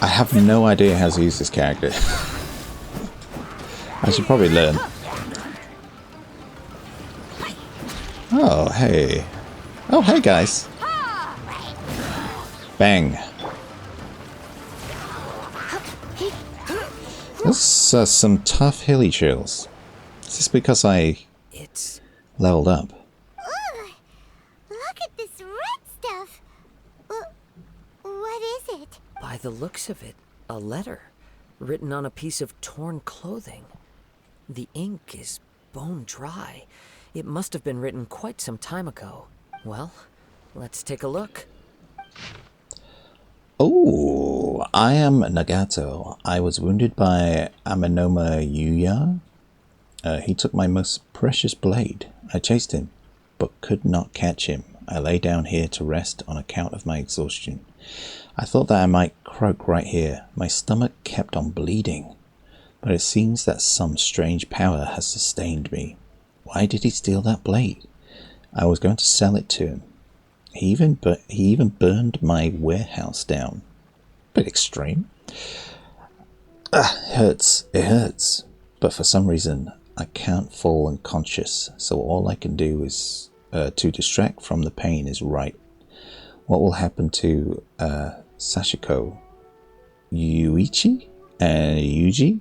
I have no idea how to use this character. I should probably learn. Oh, hey. Oh, hey, guys. Bang. This is some tough hilly trails. Is this because I It's leveled up? Ugh! Look at this red stuff. By the looks of it, a letter written on a piece of torn clothing. The ink is bone dry. It must have been written quite some time ago. Well, let's take a look. Oh, I am Nagato. I was wounded by Aminoma Yuya. He took my most precious blade. I chased him, but could not catch him. I lay down here to rest on account of my exhaustion. I thought that I might croak right here. My stomach kept on bleeding, but it seems that some strange power has sustained me. Why did he steal that blade? I was going to sell it to him. He even burned my warehouse down. Bit extreme. It hurts. It hurts. But for some reason, I can't fall unconscious. So all I can do is to distract from the pain is write. What will happen to Sachiko, Yuichi, and Yuji?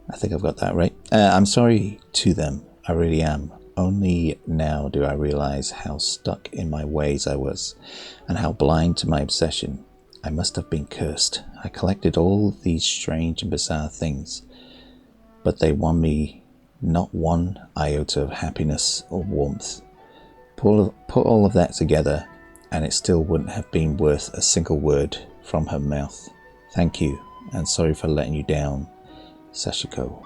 I think I've got that right. I'm sorry to them. I really am. Only now do I realize how stuck in my ways I was, and how blind to my obsession. I must have been cursed. I collected all these strange and bizarre things, but they won me not one iota of happiness or warmth. Put all of that together, and it still wouldn't have been worth a single word from her mouth. Thank you, and sorry for letting you down, Sachiko.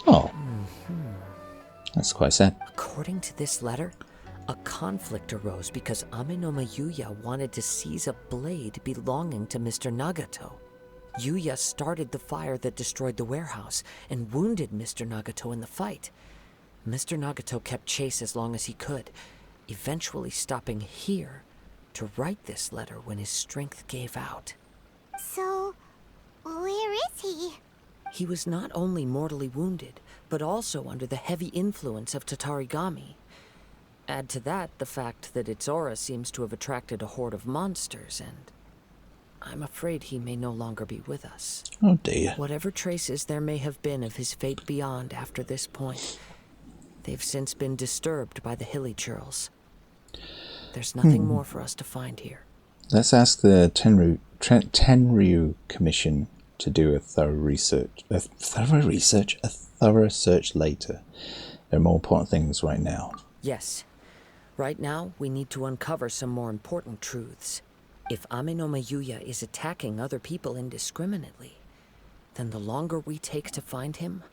Oh. That's quite sad. According to this letter, a conflict arose because Aminoma Yuya wanted to seize a blade belonging to Mr. Nagato. Yuya started the fire that destroyed the warehouse and wounded Mr. Nagato in the fight. Mr. Nagato kept chase as long as he could, eventually stopping here to write this letter when his strength gave out. So, where is he? He was not only mortally wounded, but also under the heavy influence of Tatarigami. Add to that the fact that its aura seems to have attracted a horde of monsters, and I'm afraid he may no longer be with us. Oh dear. Whatever traces there may have been of his fate beyond after this point, they've since been disturbed by the hilly churls. There's nothing more for us to find here. Let's ask the Tenryu Commission to do a thorough search later. There are more important things right now. Yes. Right now, we need to uncover some more important truths. If Aminoma Yuya is attacking other people indiscriminately, then the longer we take to find him,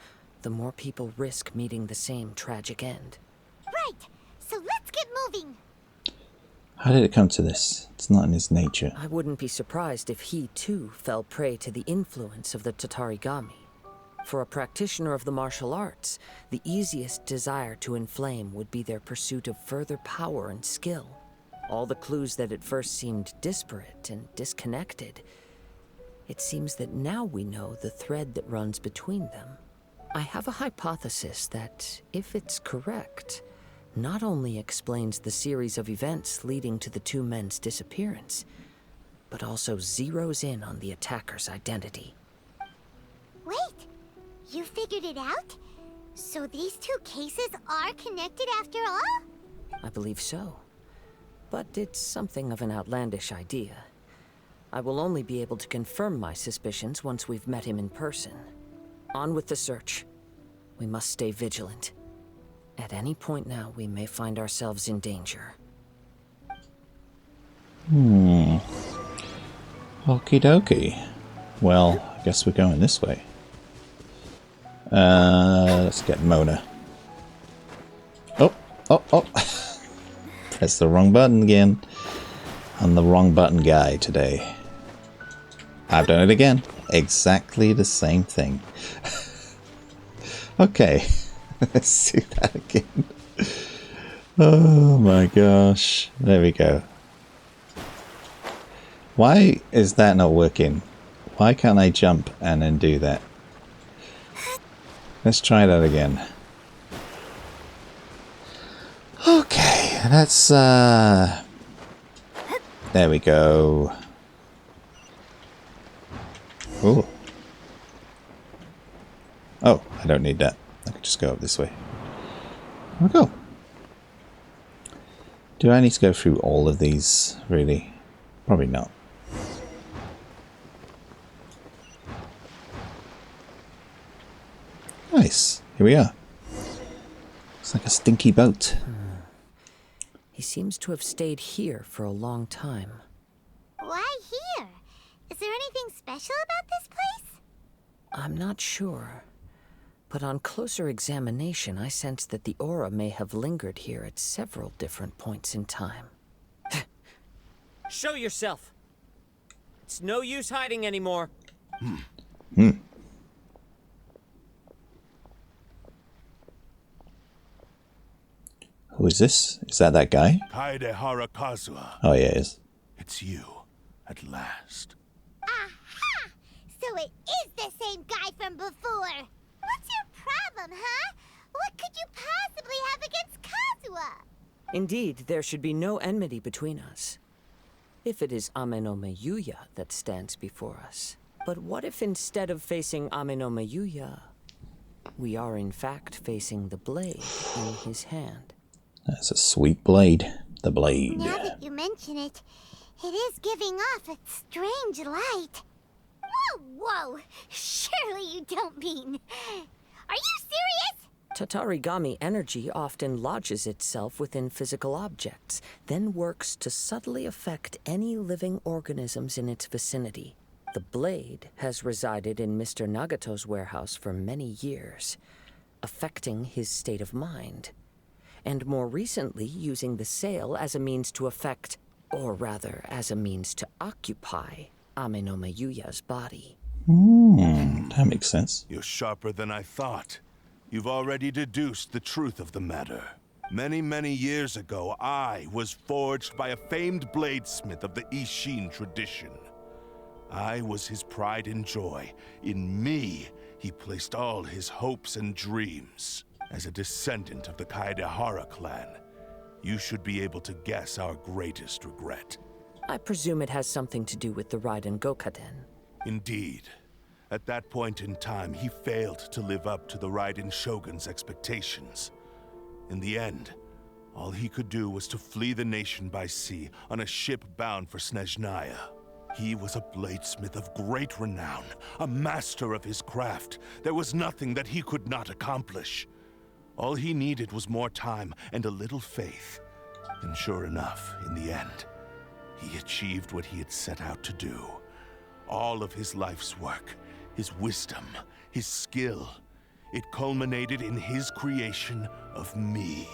the more people risk meeting the same tragic end. Right. So let's get moving. How did it come to this? It's not in his nature. I wouldn't be surprised if he, too, fell prey to the influence of the Tatarigami. For a practitioner of the martial arts, the easiest desire to inflame would be their pursuit of further power and skill. All the clues that at first seemed disparate and disconnected, it seems that now we know the thread that runs between them. I have a hypothesis that, if it's correct, not only explains the series of events leading to the two men's disappearance, but also zeroes in on the attacker's identity. Wait, you figured it out? So these two cases are connected after all? I believe so. But it's something of an outlandish idea. I will only be able to confirm my suspicions once we've met him in person. On with the search. We must stay vigilant. At any point now, we may find ourselves in danger. Okie dokie. Well, I guess we're going this way. Let's get Mona. Oh. Press the wrong button again. I'm the wrong button guy today. I've done it again. Exactly the same thing. Okay. Let's do that again. Oh my gosh. There we go. Why is that not working? Why can't I jump and then do that? Let's try that again. Okay, that's there we go. Ooh. Oh, I don't need that. I can just go up this way. I'll go. Do I need to go through all of these, really? Probably not. nice. Here we are. It's like a stinky boat. He seems to have stayed here for a long time. Why here? Is there anything special about this place? I'm not sure. But on closer examination, I sense that the aura may have lingered here at several different points in time. Show yourself! It's no use hiding anymore. Who is this? Is that guy? Kaedehara Kazuha. Oh, yeah, it is. It's you, at last. Aha! So it is the same guy from before. What's your problem, huh? What could you possibly have against Kazuha? Indeed, there should be no enmity between us. If it is Ame no Miyuya that stands before us. But what if instead of facing Ame no Miyuya, we are in fact facing the blade in his hand? That's a sweet blade. The blade. Now that you mention it, it is giving off a strange light. Whoa, whoa! Surely you don't mean... Are you serious? Tatarigami energy often lodges itself within physical objects, then works to subtly affect any living organisms in its vicinity. The blade has resided in Mr. Nagato's warehouse for many years, affecting his state of mind, and more recently using the sale as a means to affect, or rather as a means to occupy, Ame no Miyuya's body. That makes sense. You're sharper than I thought. You've already deduced the truth of the matter. Many, many years ago, I was forged by a famed bladesmith of the Ishin tradition. I was his pride and joy. In me, he placed all his hopes and dreams. As a descendant of the Kaedehara clan, you should be able to guess our greatest regret. I presume it has something to do with the Raiden Gokaden. Indeed. At that point in time, he failed to live up to the Raiden Shogun's expectations. In the end, all he could do was to flee the nation by sea on a ship bound for Snezhnaya. He was a bladesmith of great renown, a master of his craft. There was nothing that he could not accomplish. All he needed was more time and a little faith. And sure enough, in the end, he achieved what he had set out to do. All of his life's work, his wisdom, his skill, it culminated in his creation of me.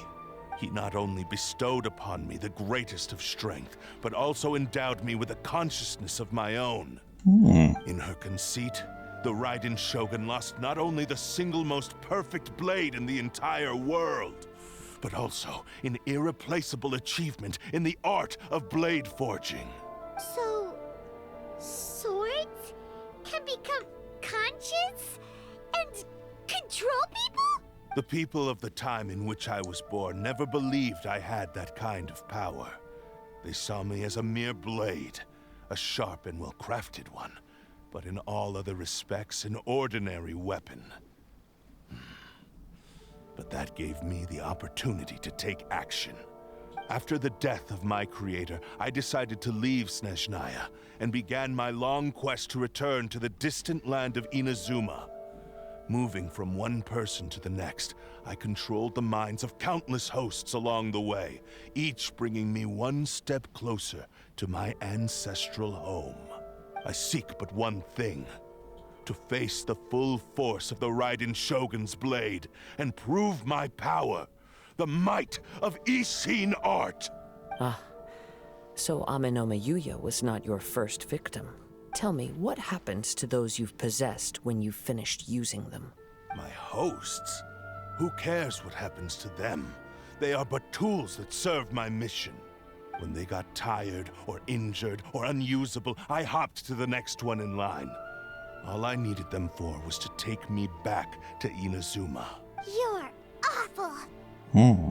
He not only bestowed upon me the greatest of strength, but also endowed me with a consciousness of my own. In her conceit, the Raiden Shogun lost not only the single most perfect blade in the entire world, but also an irreplaceable achievement in the art of blade forging. So... swords can become conscious and control people? The people of the time in which I was born never believed I had that kind of power. They saw me as a mere blade, a sharp and well-crafted one, but in all other respects an ordinary weapon. But that gave me the opportunity to take action. After the death of my creator, I decided to leave Snezhnaya and began my long quest to return to the distant land of Inazuma. Moving from one person to the next, I controlled the minds of countless hosts along the way, each bringing me one step closer to my ancestral home. I seek but one thing: to face the full force of the Raiden Shogun's blade and prove my power, the might of Ishin art. So Ame no Miyuya was not your first victim. Tell me, what happens to those you've possessed when you've finished using them? My hosts? Who cares what happens to them? They are but tools that serve my mission. When they got tired, or injured, or unusable, I hopped to the next one in line. All I needed them for was to take me back to Inazuma. You're awful.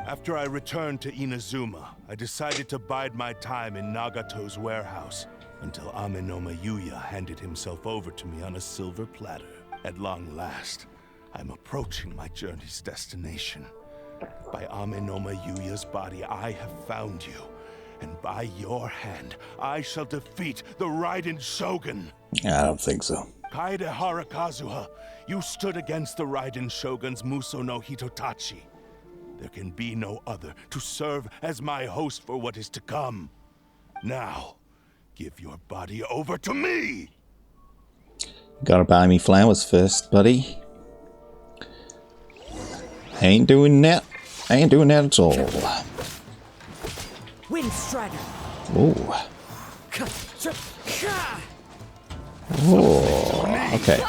After I returned to Inazuma, I decided to bide my time in Nagato's warehouse until Ame no Miyuya handed himself over to me on a silver platter. At long last, I'm approaching my journey's destination. By Ame no Miyuya's body, I have found you, and by your hand, I shall defeat the Raiden Shogun. I don't think so. Kaede Harakazuha, you stood against the Raiden Shogun's Muso no Hitotachi. There can be no other to serve as my host for what is to come. Now, give your body over to me! Gotta buy me flowers first, buddy. Ain't doing that. Ain't doing that at all. Wind Strider. Oh. Oh, okay.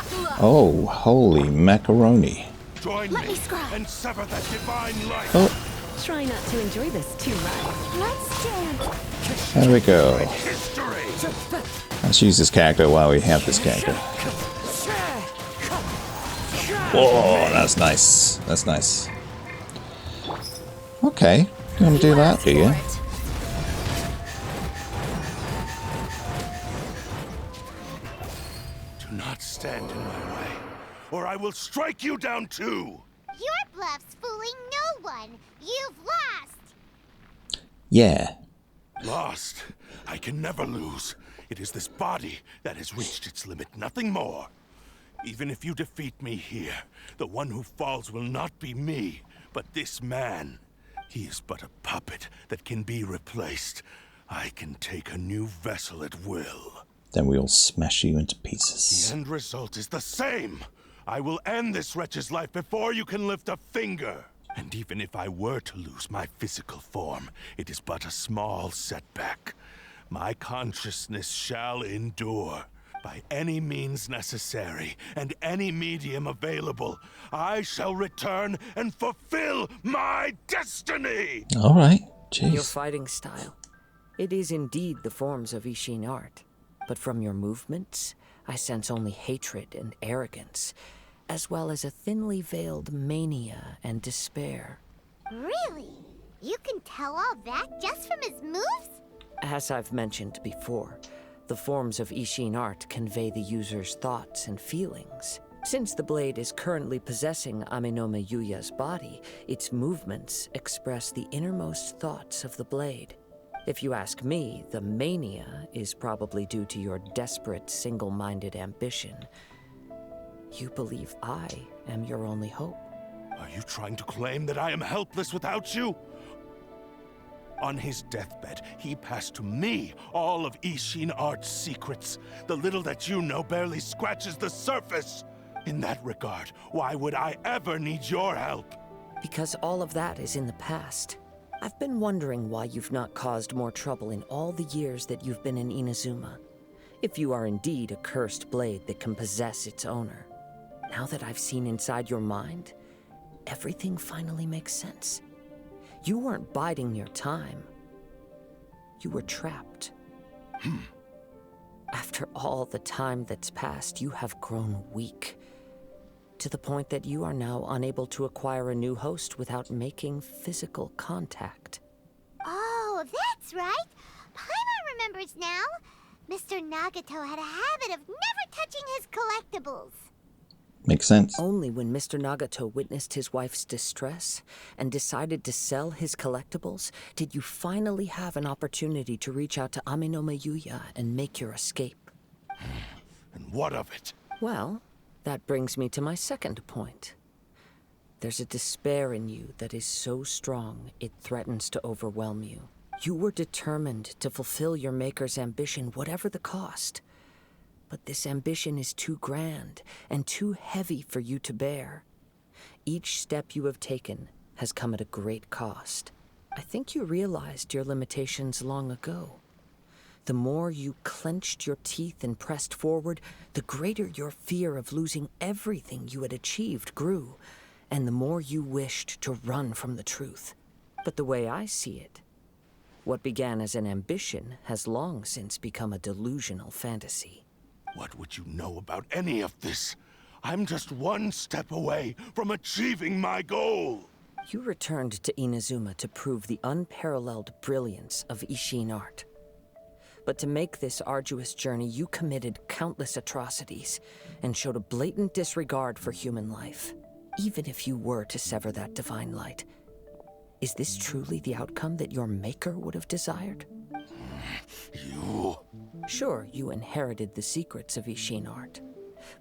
Oh, holy macaroni. Join me and sever that divine light. Oh, Try not to enjoy this too much. Let's dance. there we go. History! Let's use this character while we have this character. Whoa, that's nice. That's nice. Okay, you want to do that, do you? Do not stand in my way, or I will strike you down too! Your bluff's fooling no one. You've lost. Yeah. Lost. I can never lose. It is this body that has reached its limit, nothing more. Even if you defeat me here, the one who falls will not be me, but this man. He is but a puppet that can be replaced. I can take a new vessel at will. Then we'll smash you into The pieces. end result is the same. I will end this wretch's life before you can lift a finger. And even if I were to lose my physical form, it is but a small setback. My consciousness shall endure. By any means necessary, and any medium available, I shall return and fulfill my destiny! Alright, Your jeez. fighting style. It is indeed the forms of Ishin art. But from your movements, I sense only hatred and arrogance, as well as a thinly veiled mania and despair. Really? You can tell all that just from his moves? As I've mentioned before, the forms of Ishin art convey the user's thoughts and feelings. Since the blade is currently possessing Aminome Yuya's body, its movements express the innermost thoughts of the blade. If you ask me, the mania is probably due to your desperate, single-minded ambition. You believe I am your only hope. Are you trying to claim that I am helpless without you? On his deathbed, he passed to me all of Ishin Art's secrets. The little that you know barely scratches the surface. In that regard, why would I ever need your help? Because all of that is in the past. I've been wondering why you've not caused more trouble in all the years that you've been in Inazuma. If you are indeed a cursed blade that can possess its owner. Now that I've seen inside your mind, everything finally makes sense. You weren't biding your time. You were trapped. After all the time that's passed, you have grown weak. To the point that you are now unable to acquire a new host without making physical contact. Oh, that's right. Paimon remembers now. Mr. Nagato had a habit of never touching his collectibles. Makes sense. Only when Mr. Nagato witnessed his wife's distress and decided to sell his collectibles did you finally have an opportunity to reach out to Aminome Yuya and make your escape. And what of it? Well, that brings me to my second point. There's a despair in you that is so strong it threatens to overwhelm you. You were determined to fulfill your maker's ambition, whatever the cost. But this ambition is too grand and too heavy for you to bear. Each step you have taken has come at a great cost. I think you realized your limitations long ago. The more you clenched your teeth and pressed forward, the greater your fear of losing everything you had achieved grew, and the more you wished to run from the truth. But the way I see it, what began as an ambition has long since become a delusional fantasy. What would you know about any of this? I'm just one step away from achieving my goal. You returned to Inazuma to prove the unparalleled brilliance of Ishin art. But to make this arduous journey, you committed countless atrocities and showed a blatant disregard for human life. Even if you were to sever that divine light, is this truly the outcome that your maker would have desired? You... Sure, you inherited the secrets of Ishin art.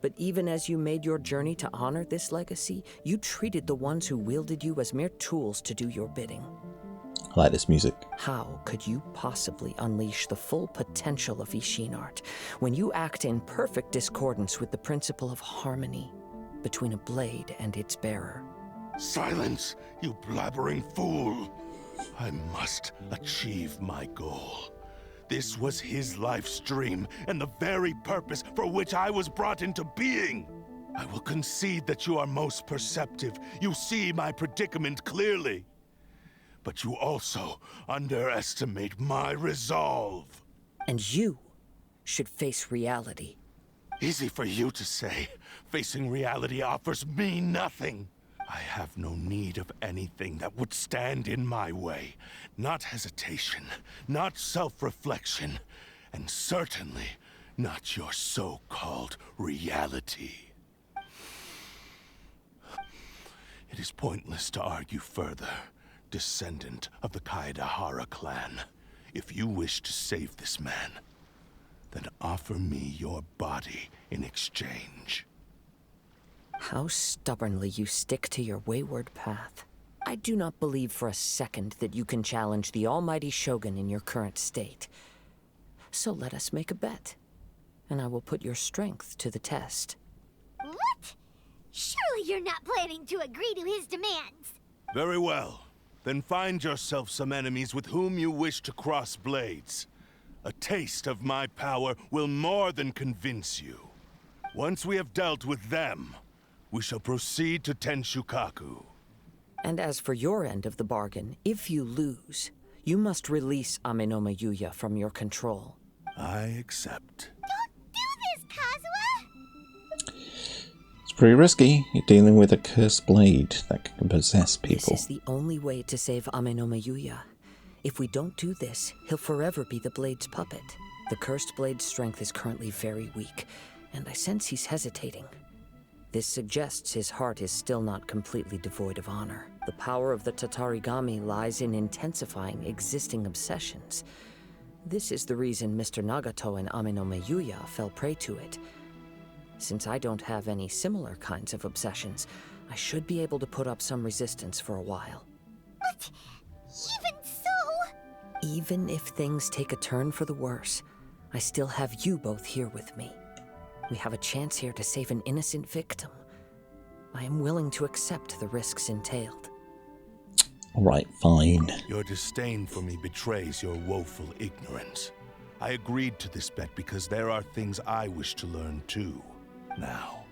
But even as you made your journey to honor this legacy, you treated the ones who wielded you as mere tools to do your bidding. I like this music. How could you possibly unleash the full potential of Ishin art when you act in perfect discordance with the principle of harmony between a blade and its bearer? Silence, you blabbering fool! I must achieve my goal. This was his life's dream, and the very purpose for which I was brought into being. I will concede that you are most perceptive. You see my predicament clearly. But you also underestimate my resolve. And you should face reality. Easy for you to say. Facing reality offers me nothing. I have no need of anything that would stand in my way. Not hesitation, not self-reflection, and certainly not your so-called reality. It is pointless to argue further, descendant of the Kaedahara clan. If you wish to save this man, then offer me your body in exchange. How stubbornly you stick to your wayward path. I do not believe for a second that you can challenge the almighty Shogun in your current state. So let us make a bet, and I will put your strength to the test. What? Surely you're not planning to agree to his demands. Very well. Then find yourself some enemies with whom you wish to cross blades. A taste of my power will more than convince you. Once we have dealt with them, we shall proceed to Tenshukaku. And as for your end of the bargain, if you lose, you must release Amenoma Yuya from your control. I accept. Don't do this, Kazuha! It's pretty risky. You're dealing with a cursed blade that can possess people. This is the only way to save Amenoma Yuya. If we don't do this, he'll forever be the blade's puppet. The cursed blade's strength is currently very weak, and I sense he's hesitating. This suggests his heart is still not completely devoid of honor. The power of the Tatarigami lies in intensifying existing obsessions. This is the reason Mr. Nagato and Amenoma Yuya fell prey to it. Since I don't have any similar kinds of obsessions, I should be able to put up some resistance for a while. But even so... Even if things take a turn for the worse, I still have you both here with me. We have a chance here to save an innocent victim. I am willing to accept the risks entailed. Alright, fine. Your disdain for me betrays your woeful ignorance. I agreed to this bet because there are things I wish to learn too. Now,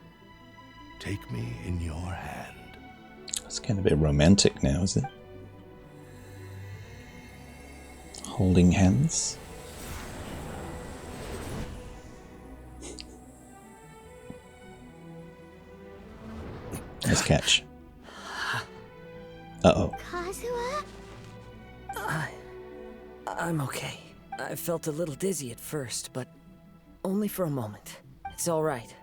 take me in your hand. It's getting a bit romantic now, is it? Holding hands. Nice catch. Uh-oh. Kazuha? I'm okay. I felt a little dizzy at first, but only for a moment. It's all right.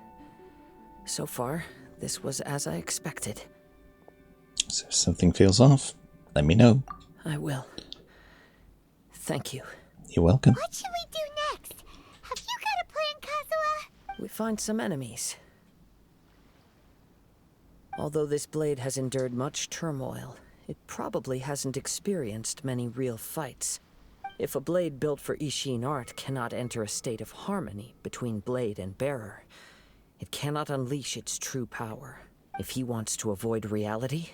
So far, this was as I expected. So if something feels off, let me know. I will. Thank you. You're welcome. What should we do next? Have you got a plan, Kazuha? We find some enemies. Although this blade has endured much turmoil, it probably hasn't experienced many real fights. If a blade built for Ishin art cannot enter a state of harmony between blade and bearer, it cannot unleash its true power. If he wants to avoid reality,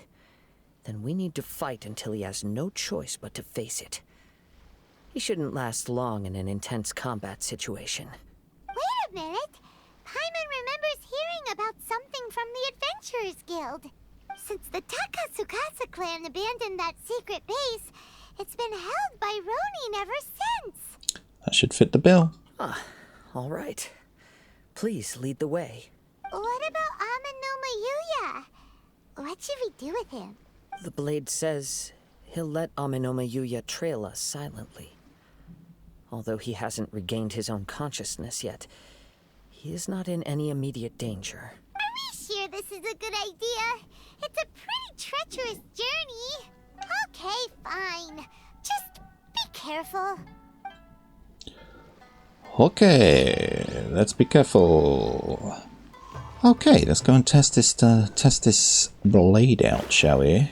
then we need to fight until he has no choice but to face it. He shouldn't last long in an intense combat situation. Wait a minute. Paimon remembers hearing about something from the Adventurers Guild. Since the Takatsukasa clan abandoned that secret base, it's been held by Ronin ever since. That should fit the bill. All right. Please lead the way. What about Amenoma Yuya? What should we do with him? The blade says he'll let Amenoma Yuya trail us silently. Although he hasn't regained his own consciousness yet, he is not in any immediate danger. Are we sure this is a good idea? It's a pretty treacherous journey. Okay, fine. Just be careful. Okay, let's be careful. Okay, let's go and test this blade out, shall we?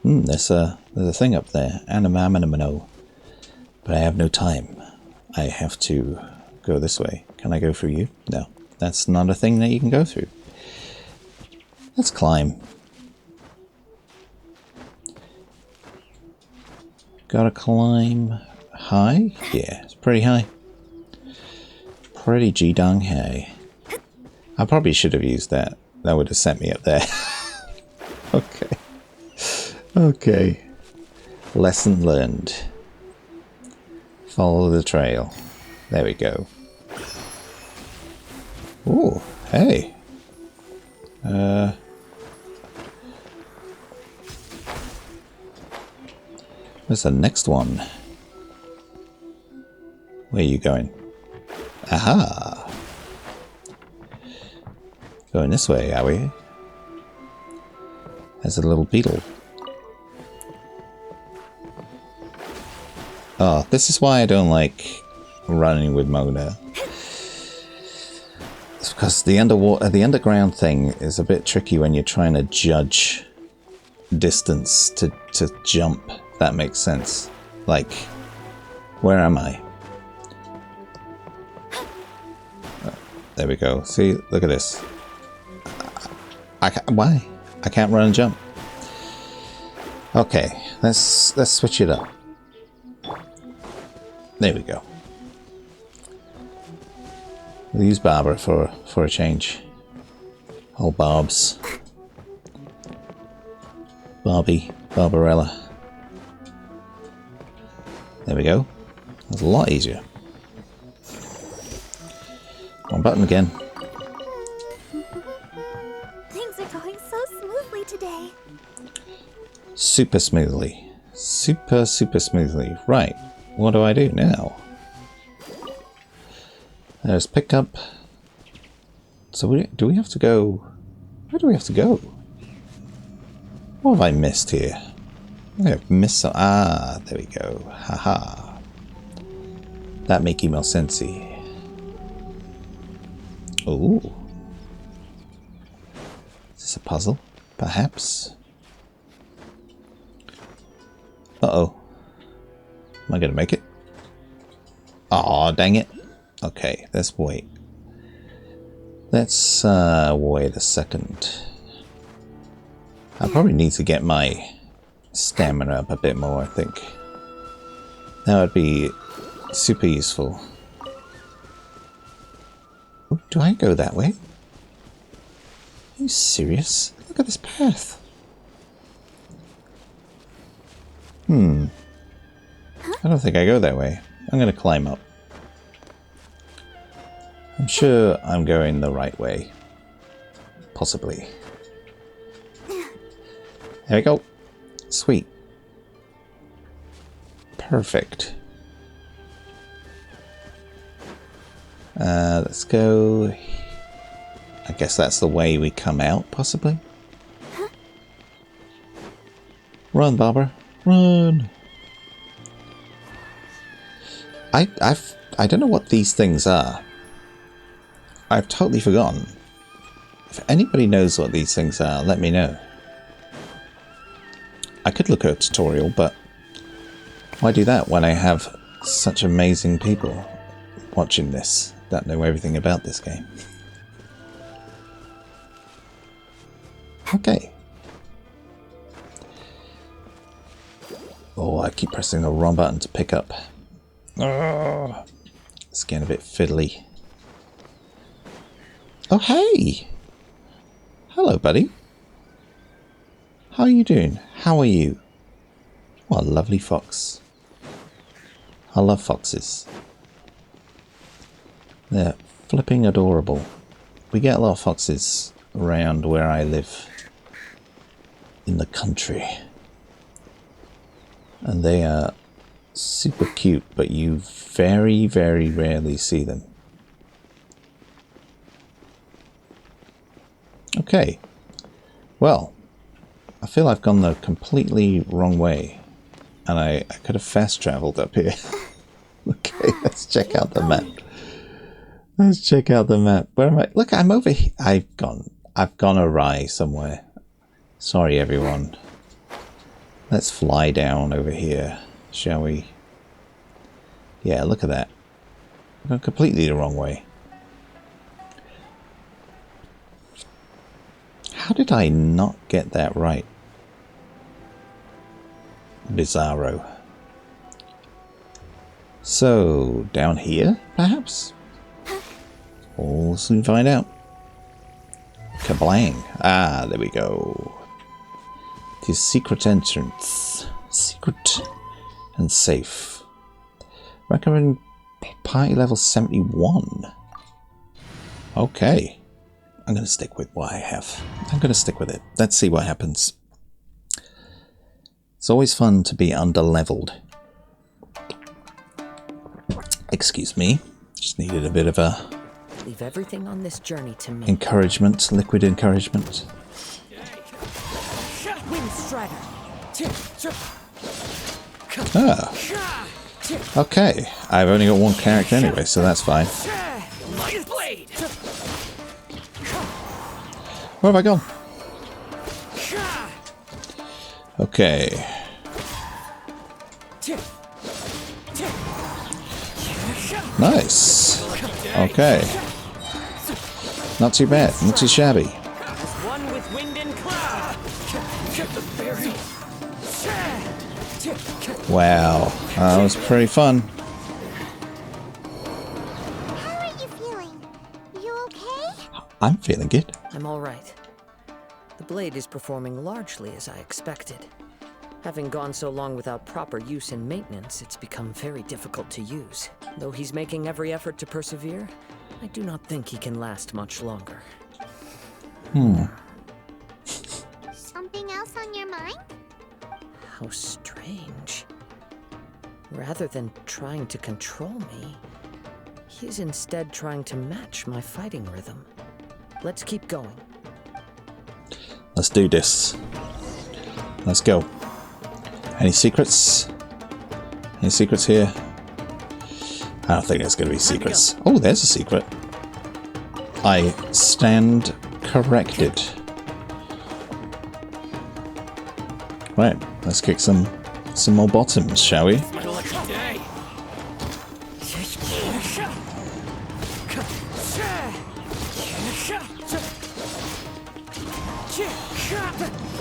There's a thing up there, Animamino. But I have no time. I have to go this way. Can I go through you? No, that's not a thing that you can go through. Let's climb. Gotta climb high? Yeah, it's pretty high. Pretty G-dong high. I probably should have used that. That would have sent me up there. Okay. Okay. Lesson learned. Follow the trail. There we go. Ooh, hey. Where's the next one? Where are you going? Aha! Going this way, are we? There's a little beetle. Oh, this is why I don't like running with Mona. It's because the underground thing is a bit tricky when you're trying to judge distance to jump. If that makes sense. Like, where am I? There we go. See, look at this. Why? I can't run and jump. Okay, let's switch it up. There we go. We'll use Barbara for a change. Oh, Barbs. Barbie. Barbarella. There we go. That's a lot easier. One button again. Things are going so smoothly today. Super smoothly. Super smoothly. Right. What do I do now? There's pick up. So do we have to go? Where do we have to go? What have I missed here? I have missed some. Ah, there we go. Haha. That make more sensey. Ooh. Is this a puzzle? Perhaps? Uh-oh. Am I gonna make it? Aw, dang it. Okay, let's wait. Let's wait a second. I probably need to get my stamina up a bit more, I think. That would be super useful. Oh, do I go that way? Are you serious? Look at this path. I don't think I go that way. I'm going to climb up. I'm sure I'm going the right way. Possibly. There we go. Sweet. Perfect. Let's go. I guess that's the way we come out, possibly. Run, Barbara. Run. I don't know what these things are. I've totally forgotten. If anybody knows what these things are, let me know. I could look at a tutorial, but why do that when I have such amazing people watching this that know everything about this game? Okay. Oh, I keep pressing the wrong button to pick up. Oh, it's getting a bit fiddly. Oh, hey! Hello, buddy. How are you doing? How are you? What a lovely fox. I love foxes. They're flipping adorable. We get a lot of foxes around where I live. In the country. And they are super cute, but you very, very rarely see them. Okay. Well, I feel I've gone the completely wrong way. And I could have fast traveled up here. Okay, let's check out the map. Let's check out the map. Where am I? Look, I'm over here. I've gone awry somewhere. Sorry, everyone. Let's fly down over here, shall we? Yeah, look at that. I've gone completely the wrong way. How did I not get that right? Bizarro. So, down here, perhaps? We'll soon find out. Kablang. Ah, there we go. The secret entrance. Secret and safe. Recommend party level 71. Okay. I'm going to stick with what I have. I'm going to stick with it. Let's see what happens. It's always fun to be underleveled. Excuse me. Just needed a bit of a... Leave everything on this journey to me. Encouragement. Liquid encouragement. Ah. Okay. I've only got one character anyway, so that's fine. Where have I gone? Okay. Nice. Okay. Not too bad. Not too shabby. Wow. That was pretty fun. How are you feeling? You okay? I'm feeling good. I'm all right. The blade is performing largely as I expected. Having gone so long without proper use and maintenance, it's become very difficult to use. Though he's making every effort to persevere, I do not think he can last much longer. Something else on your mind? How strange. Rather than trying to control me, he's instead trying to match my fighting rhythm. Let's keep going. Let's do this. Let's go. Any secrets? Any secrets here? I don't think there's going to be secrets. Oh, there's a secret. I stand corrected. Right, let's kick some more bottoms, shall we?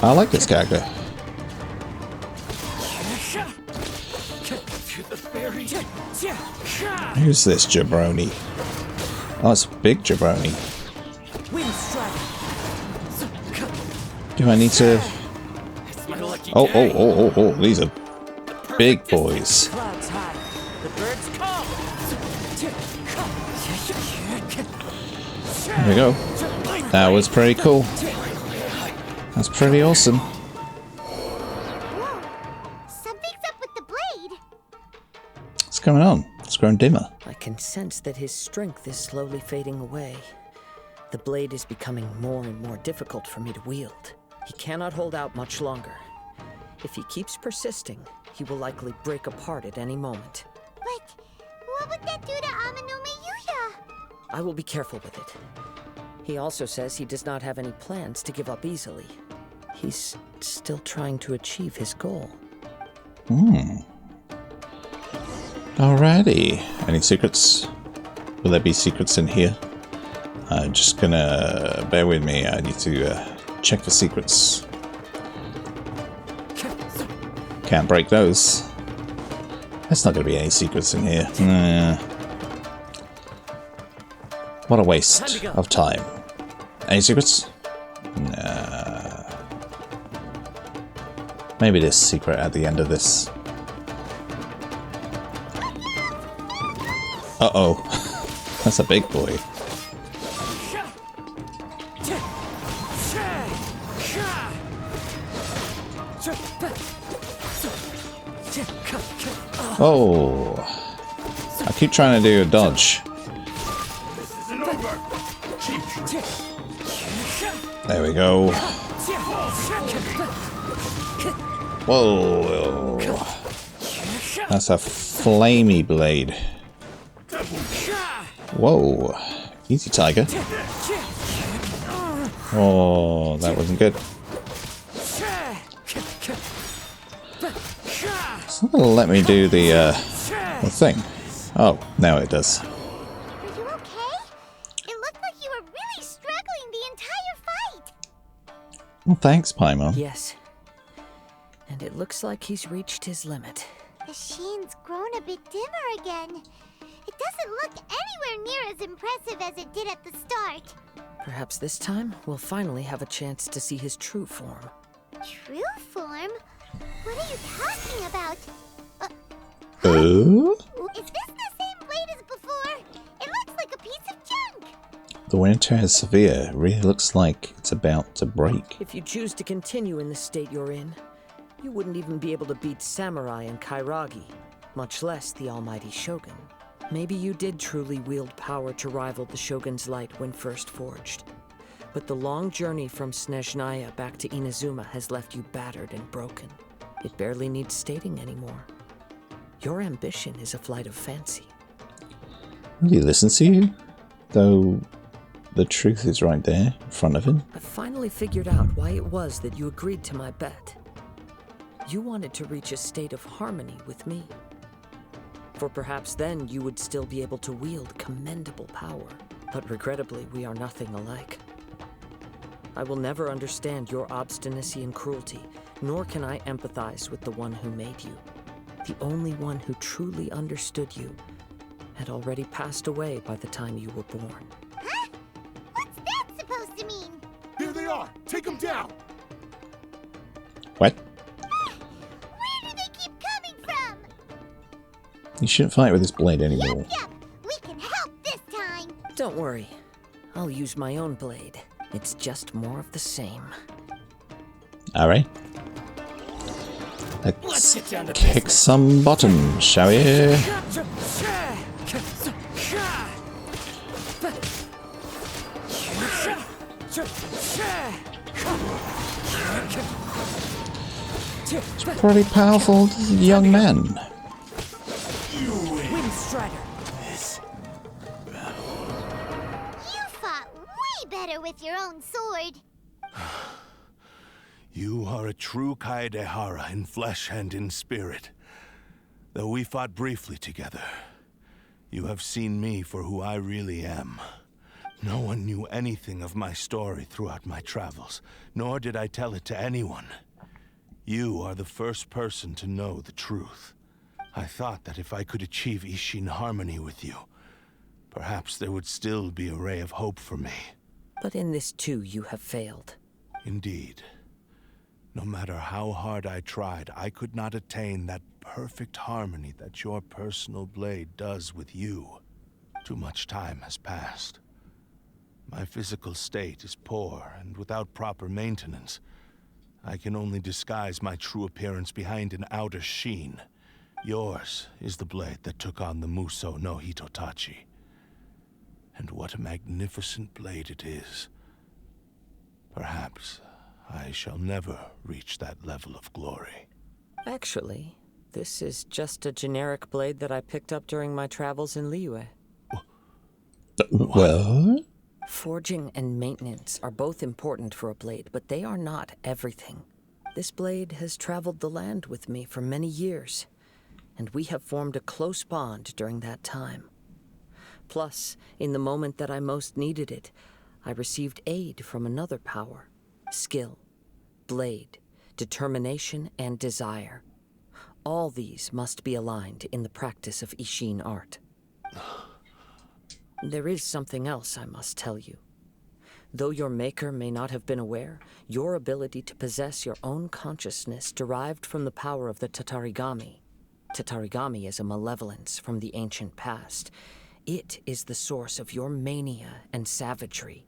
I like this character. Who's this jabroni? Oh, it's a big jabroni. Do I need to... Oh, these are big boys. There we go. That was pretty cool. That's pretty awesome. Whoa! Something's up with the blade! What's going on? It's grown dimmer. I can sense that his strength is slowly fading away. The blade is becoming more and more difficult for me to wield. He cannot hold out much longer. If he keeps persisting, he will likely break apart at any moment. But what would that do to Amano Miyuya? I will be careful with it. He also says he does not have any plans to give up easily. He's still trying to achieve his goal. Alrighty. Any secrets? Will there be secrets in here? I'm just gonna... bear with me. I need to check for secrets. Can't break those. There's not gonna be any secrets in here. What a waste of time. Any secrets? Nah. Maybe there's a secret at the end of this. Uh-oh. That's a big boy. Oh. I keep trying to do a dodge. There we go. Whoa. That's a flamey blade. Whoa. Easy, tiger. Oh, that wasn't good. It's not gonna let me do the thing. Oh, now it does. Are you okay? It looked like you were really struggling the entire fight. Well, thanks, Paimon. Yes. And it looks like he's reached his limit. The sheen's grown a bit dimmer again. It doesn't look anywhere near as impressive as it did at the start. Perhaps this time we'll finally have a chance to see his true form. True form? What are you talking about? Is this the same blade as before? It looks like a piece of junk. The wear and tear is severe. It really looks like it's about to break. If you choose to continue in the state you're in, you wouldn't even be able to beat Samurai and Kairagi, much less the almighty Shogun. Maybe you did truly wield power to rival the Shogun's light when first forged. But the long journey from Snezhnaya back to Inazuma has left you battered and broken. It barely needs stating anymore. Your ambition is a flight of fancy. Will he listen to you? Though the truth is right there in front of him. I finally figured out why it was that you agreed to my bet. You wanted to reach a state of harmony with me. For perhaps then you would still be able to wield commendable power. But regrettably, we are nothing alike. I will never understand your obstinacy and cruelty, nor can I empathize with the one who made you. The only one who truly understood you had already passed away by the time you were born. Huh? What's that supposed to mean? Here they are! Take them down! What? Where do they keep coming from? You shouldn't fight with this blade anymore. Yep, we can help this time. Don't worry. I'll use my own blade. It's just more of the same. Alright. Let's kick some bottom, shall we? Pretty powerful young man. You fought way better with your own sword. You are a true Kaedehara in flesh and in spirit. Though we fought briefly together, you have seen me for who I really am. No one knew anything of my story throughout my travels, nor did I tell it to anyone. You are the first person to know the truth. I thought that if I could achieve Ishin harmony with you, perhaps there would still be a ray of hope for me. But in this too, you have failed. Indeed. No matter how hard I tried, I could not attain that perfect harmony that your personal blade does with you. Too much time has passed. My physical state is poor, and without proper maintenance, I can only disguise my true appearance behind an outer sheen. Yours is the blade that took on the Muso no Hitotachi. And what a magnificent blade it is. Perhaps I shall never reach that level of glory. Actually, this is just a generic blade that I picked up during my travels in Liyue. What? Forging and maintenance are both important for a blade, but they are not everything. This blade has traveled the land with me for many years, and we have formed a close bond during that time. Plus, in the moment that I most needed it, I received aid from another power. Skill, blade, determination, and desire. All these must be aligned in the practice of Ishin art. There is something else I must tell you. Though your maker may not have been aware, your ability to possess your own consciousness derived from the power of the Tatarigami. Tatarigami is a malevolence from the ancient past. It is the source of your mania and savagery.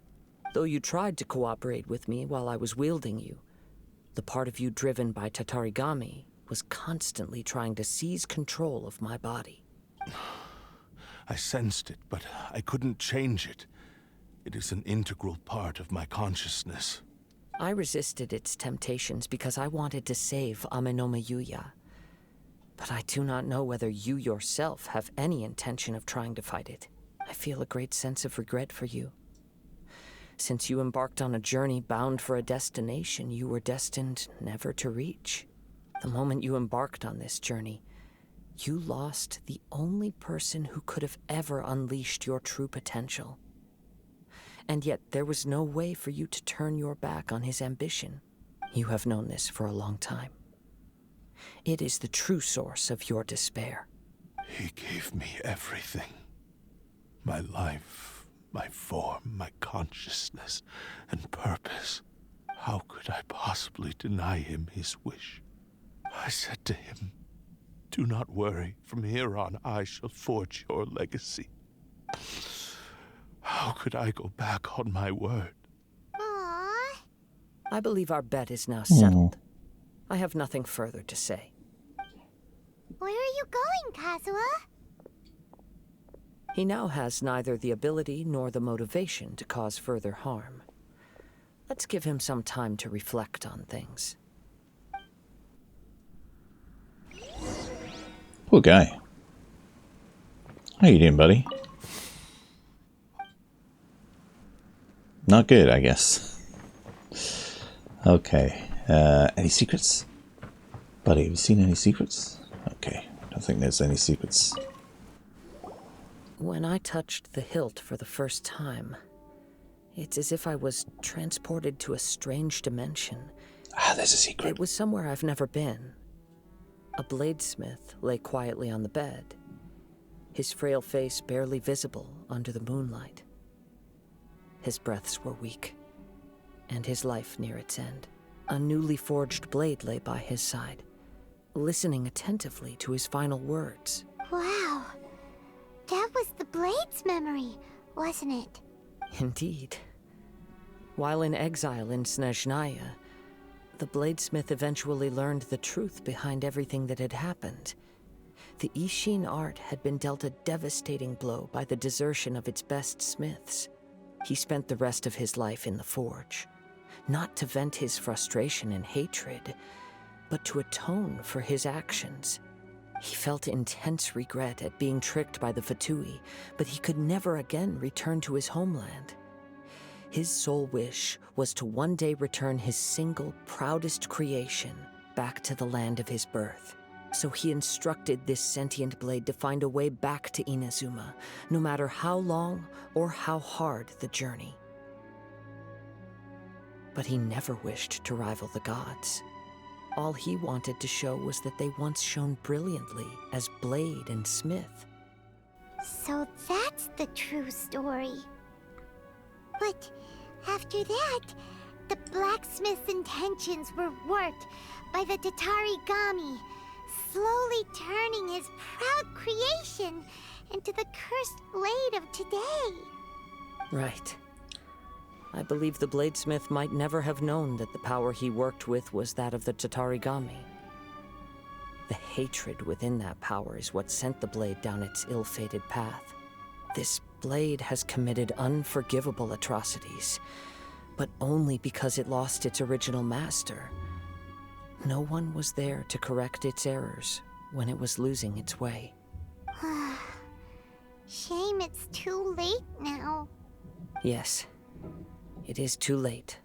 Though you tried to cooperate with me while I was wielding you, the part of you driven by Tatarigami was constantly trying to seize control of my body. I sensed it, but I couldn't change it. It is an integral part of my consciousness. I resisted its temptations because I wanted to save Amenome Yuya. But I do not know whether you yourself have any intention of trying to fight it. I feel a great sense of regret for you. Since you embarked on a journey bound for a destination you were destined never to reach. The moment you embarked on this journey, you lost the only person who could have ever unleashed your true potential. And yet there was no way for you to turn your back on his ambition. You have known this for a long time. It is the true source of your despair. He gave me everything. My life, my form, my consciousness, and purpose. How could I possibly deny him his wish? I said to him, "Do not worry. From here on, I shall forge your legacy." How could I go back on my word? Aww. I believe our bet is now settled. I have nothing further to say. Where are you going, Kazuha? He now has neither the ability nor the motivation to cause further harm. Let's give him some time to reflect on things. Poor guy. How you doing, buddy? Not good, I guess. Okay. Any secrets? Buddy, have you seen any secrets? Okay. I don't think there's any secrets. When I touched the hilt for the first time, it's as if I was transported to a strange dimension. Ah, there's a secret. It was somewhere I've never been. A bladesmith lay quietly on the bed, his frail face barely visible under the moonlight. His breaths were weak, and his life near its end. A newly forged blade lay by his side, listening attentively to his final words. Wow. That was the Blade's memory, wasn't it? Indeed. While in exile in Snezhnaya, the bladesmith eventually learned the truth behind everything that had happened. The Ishin art had been dealt a devastating blow by the desertion of its best smiths. He spent the rest of his life in the forge, not to vent his frustration and hatred, but to atone for his actions. He felt intense regret at being tricked by the Fatui, but he could never again return to his homeland. His sole wish was to one day return his single, proudest creation back to the land of his birth. So he instructed this sentient blade to find a way back to Inazuma, no matter how long or how hard the journey. But he never wished to rival the gods. All he wanted to show was that they once shone brilliantly as blade and smith. So that's the true story. But after that, the blacksmith's intentions were warped by the Tatarigami, slowly turning his proud creation into the cursed blade of today. Right. I believe the bladesmith might never have known that the power he worked with was that of the Tatarigami. The hatred within that power is what sent the blade down its ill-fated path. This blade has committed unforgivable atrocities, but only because it lost its original master. No one was there to correct its errors when it was losing its way. Shame it's too late now. Yes, it is too late.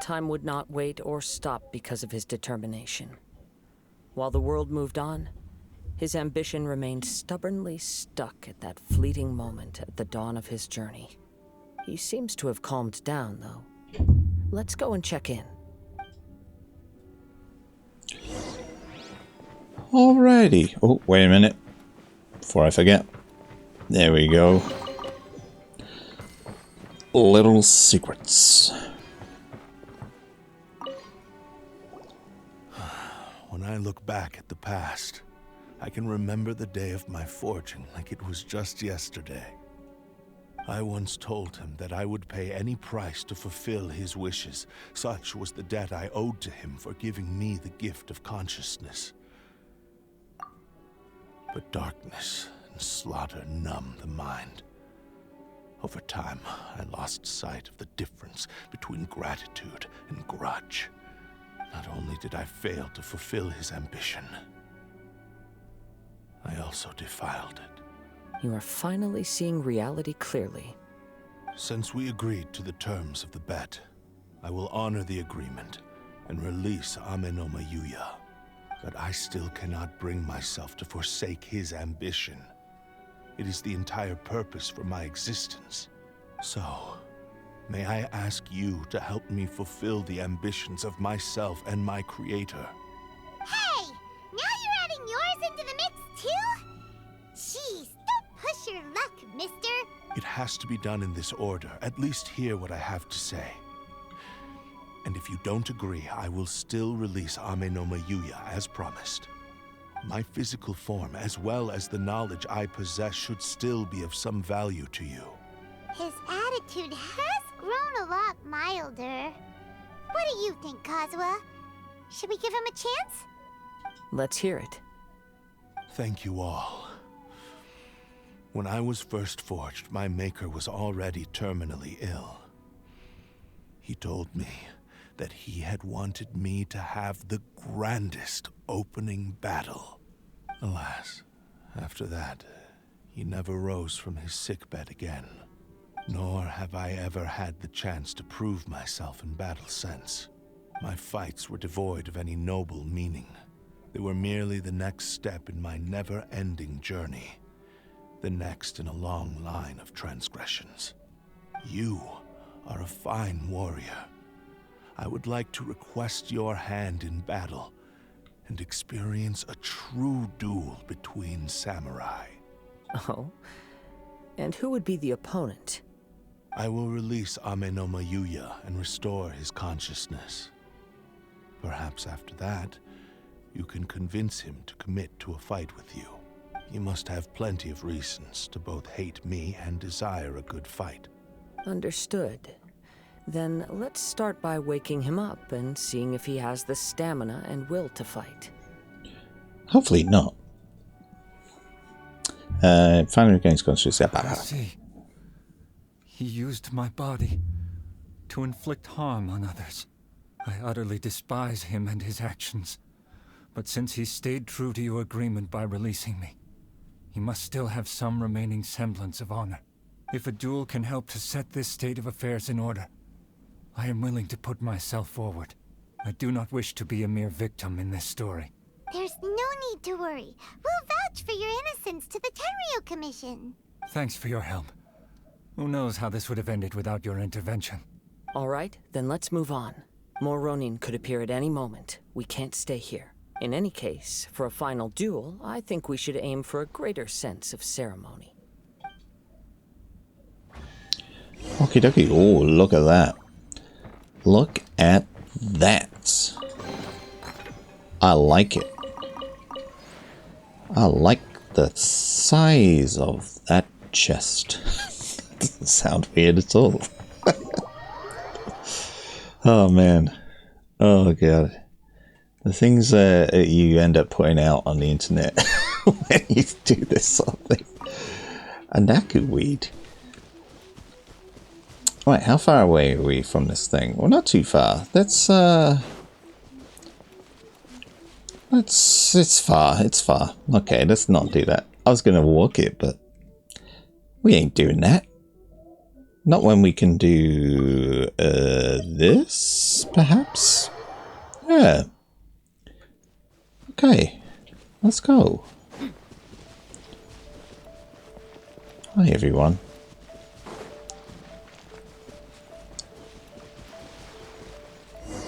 Time would not wait or stop because of his determination. While the world moved on, his ambition remained stubbornly stuck at that fleeting moment at the dawn of his journey. He seems to have calmed down, though. Let's go and check in. Alrighty. Oh, wait a minute. Before I forget. There we go. Little secrets. When I look back at the past, I can remember the day of my forging like it was just yesterday. I once told him that I would pay any price to fulfill his wishes. Such was the debt I owed to him for giving me the gift of consciousness. But darkness and slaughter numb the mind. Over time, I lost sight of the difference between gratitude and grudge. Not only did I fail to fulfill his ambition, I also defiled it. You are finally seeing reality clearly. Since we agreed to the terms of the bet, I will honor the agreement and release Amenoma Yuya. But I still cannot bring myself to forsake his ambition. It is the entire purpose for my existence. So, may I ask you to help me fulfill the ambitions of myself and my creator? Hey! Now you're adding yours into the mix, too? Jeez, don't push your luck, mister. It has to be done in this order. At least hear what I have to say. And if you don't agree, I will still release Amenoma Yuya as promised. My physical form, as well as the knowledge I possess, should still be of some value to you. His attitude has grown a lot milder. What do you think, Kazuha? Should we give him a chance? Let's hear it. Thank you all. When I was first forged, my maker was already terminally ill. He told me that he had wanted me to have the grandest opening battle. Alas, after that, he never rose from his sickbed again. Nor have I ever had the chance to prove myself in battle since. My fights were devoid of any noble meaning. They were merely the next step in my never-ending journey. The next in a long line of transgressions. You are a fine warrior. I would like to request your hand in battle and experience a true duel between samurai. Oh? And who would be the opponent? I will release Amenoma Yuya and restore his consciousness. Perhaps after that, you can convince him to commit to a fight with you. He must have plenty of reasons to both hate me and desire a good fight. Understood. Then let's start by waking him up and seeing if he has the stamina and will to fight. Hopefully not. Finally regains consciousness. I see. He used my body to inflict harm on others. I utterly despise him and his actions. But since he stayed true to your agreement by releasing me, he must still have some remaining semblance of honor. If a duel can help to set this state of affairs in order, I am willing to put myself forward. I do not wish to be a mere victim in this story. There's no need to worry. We'll vouch for your innocence to the Tenryo Commission. Thanks for your help. Who knows how this would have ended without your intervention? All right, then let's move on. More Ronin could appear at any moment. We can't stay here. In any case, for a final duel, I think we should aim for a greater sense of ceremony. Okie dokie. Oh, look at that. Look at that. I like it. I like the size of that chest. Doesn't sound weird at all. Oh man. Oh god. The things that you end up putting out on the internet when you do this sort of thing. A naku weed. Right, how far away are we from this thing? Well, not too far. It's far. It's far. Okay, let's not do that. I was gonna walk it, but we ain't doing that. Not when we can do this, perhaps? Yeah. Okay, let's go. Hi everyone.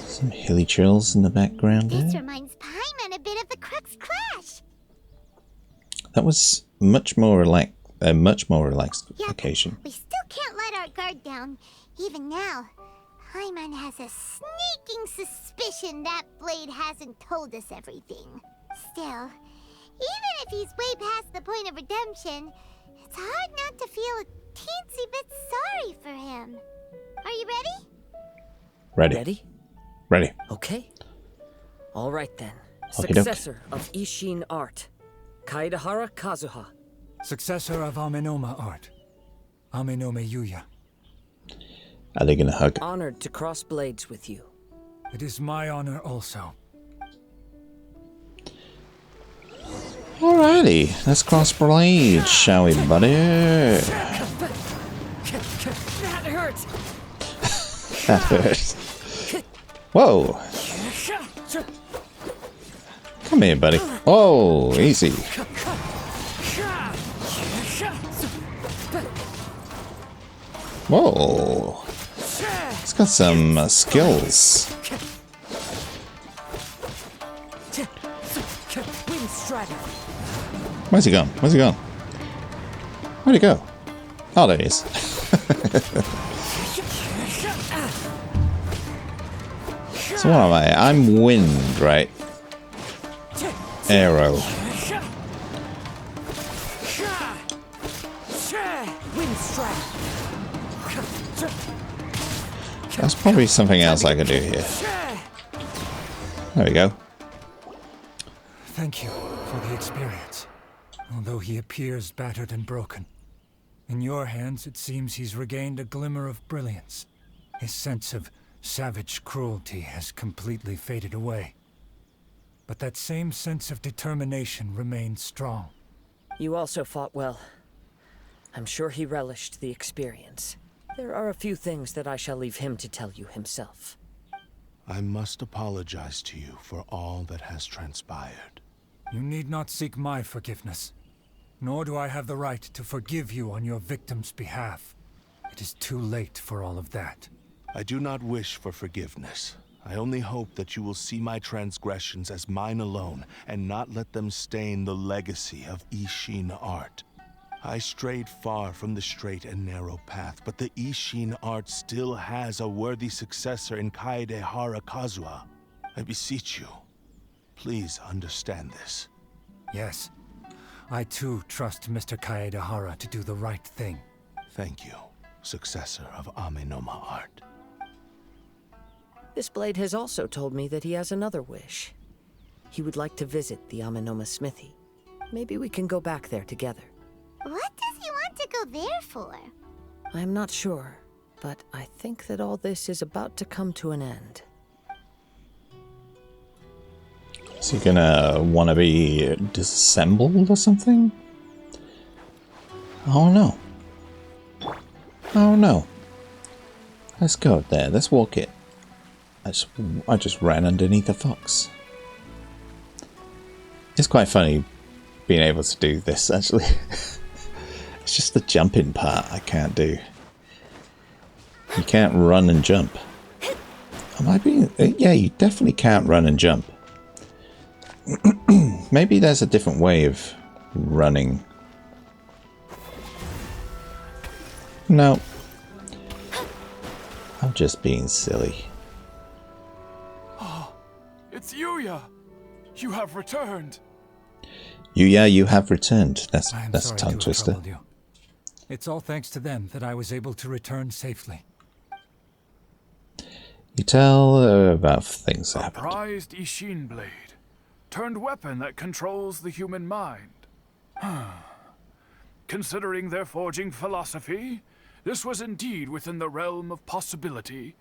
Some hilly trails in the background This there. reminds Paimon a bit of the Crux Clash. That was much more relaxed Yep, occasion. we still can't let our guard down. Even now, Paimon has a sneaking suspicion that Blade hasn't told us everything. Still, even if he's way past the point of redemption, it's hard not to feel a teensy bit sorry for him. Are you ready? Ready. Ready? Ready. Okay. All right then. Okey-doke. Successor of Ishin art, Kaedahara Kazuha. Successor of Amenoma art, Amenoma Yuya. Are they gonna hug? Honored to cross blades with you. It is my honor also. Alrighty, let's cross blades, shall we, buddy? That hurts. That hurts. Whoa! Come here, buddy. Oh, easy. Whoa! It's got some skills. Where's he gone? Where's he gone? Where'd he go? Oh, there he is. So what am I? I'm wind, right? Arrow. That's probably something else I could do here. There we go. Thank you for the experience. Although he appears battered and broken. In your hands, it seems he's regained a glimmer of brilliance. His sense of savage cruelty has completely faded away. But that same sense of determination remains strong. You also fought well. I'm sure he relished the experience. There are a few things that I shall leave him to tell you himself. I must apologize to you for all that has transpired. You need not seek my forgiveness. Nor do I have the right to forgive you on your victim's behalf. It is too late for all of that. I do not wish for forgiveness. I only hope that you will see my transgressions as mine alone, and not let them stain the legacy of Ishin art. I strayed far from the straight and narrow path, but the Ishin art still has a worthy successor in Kaedehara Kazuha. I beseech you, please understand this. Yes, I too trust Mr. Kaedehara to do the right thing. Thank you, successor of Amenoma art. This blade has also told me that he has another wish. He would like to visit the Amenoma smithy. Maybe we can go back there together. What does he want to go there for? I'm not sure, but I think that all this is about to come to an end. Is he gonna want to be disassembled or something? Oh no. Oh no. Let's go there. Let's walk it. I just ran underneath the fox. It's quite funny being able to do this, actually. It's just the jumping part I can't do. You can't run and jump. Am I being... Yeah, you definitely can't run and jump. Maybe there's a different way of running. No. I'm just being silly. Oh, it's Yuya! You have returned! Yuya, you have returned. That's I am a sorry tongue to have twister. troubled you. It's all thanks to them that I was able to return safely. You tell about things that A happened. prized Ishin blade. Turned weapon that controls the human mind. Considering their forging philosophy, this was indeed within the realm of possibility.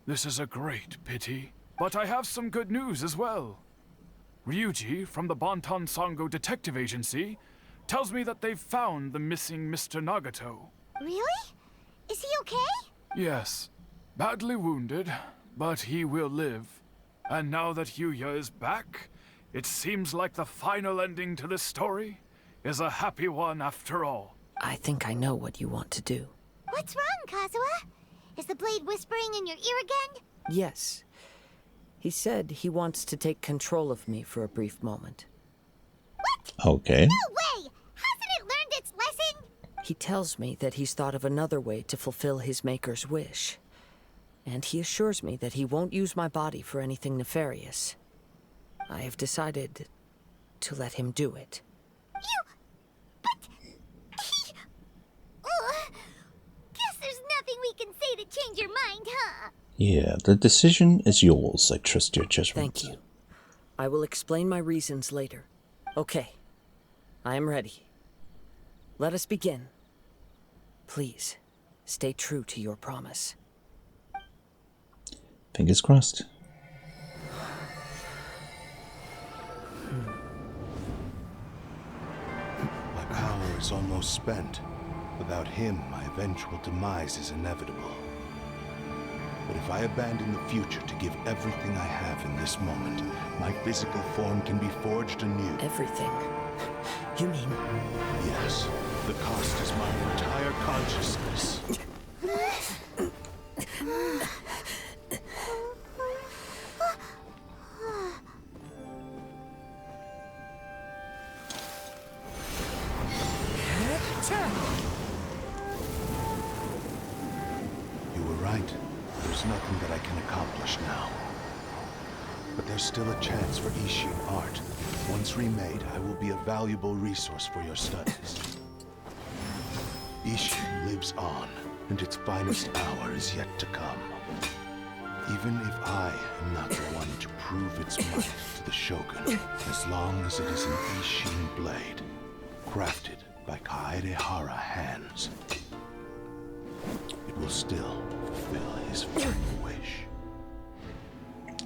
This is a great pity. But I have some good news as well. Ryuji, from the Bonton Sango Detective Agency, tells me that they've found the missing Mr. Nagato. Really? Is he okay? Yes. Badly wounded, but he will live. And now that Yuya is back, it seems like the final ending to this story is a happy one after all. I think I know what you want to do. What's wrong, Kazuha? Is the blade whispering in your ear again? Yes. He said he wants to take control of me for a brief moment. What? Okay. No way! Hasn't it learned its lesson? He tells me that he's thought of another way to fulfill his maker's wish. And he assures me that he won't use my body for anything nefarious. I have decided to let him do it. But... Guess there's nothing we can say to change your mind, huh? Yeah, the decision is yours. I trust your judgment. Thank you. I will explain my reasons later. Okay. I am ready. Let us begin. Please, stay true to your promise. Fingers crossed. is almost spent. Without him, my eventual demise is inevitable. But if I abandon the future to give everything I have in this moment, my physical form can be forged anew. Everything? You mean... Yes. The cost is my entire consciousness. You were right. There's nothing that I can accomplish now. But there's still a chance for Ishin art. Once remade, I will be a valuable resource for your studies. Ishin lives on, and its finest hour is yet to come. Even if I am not the one to prove its might to the Shogun, as long as it is an Ishin blade, crafted by Kaedehara hands, it will still fulfill his final wish.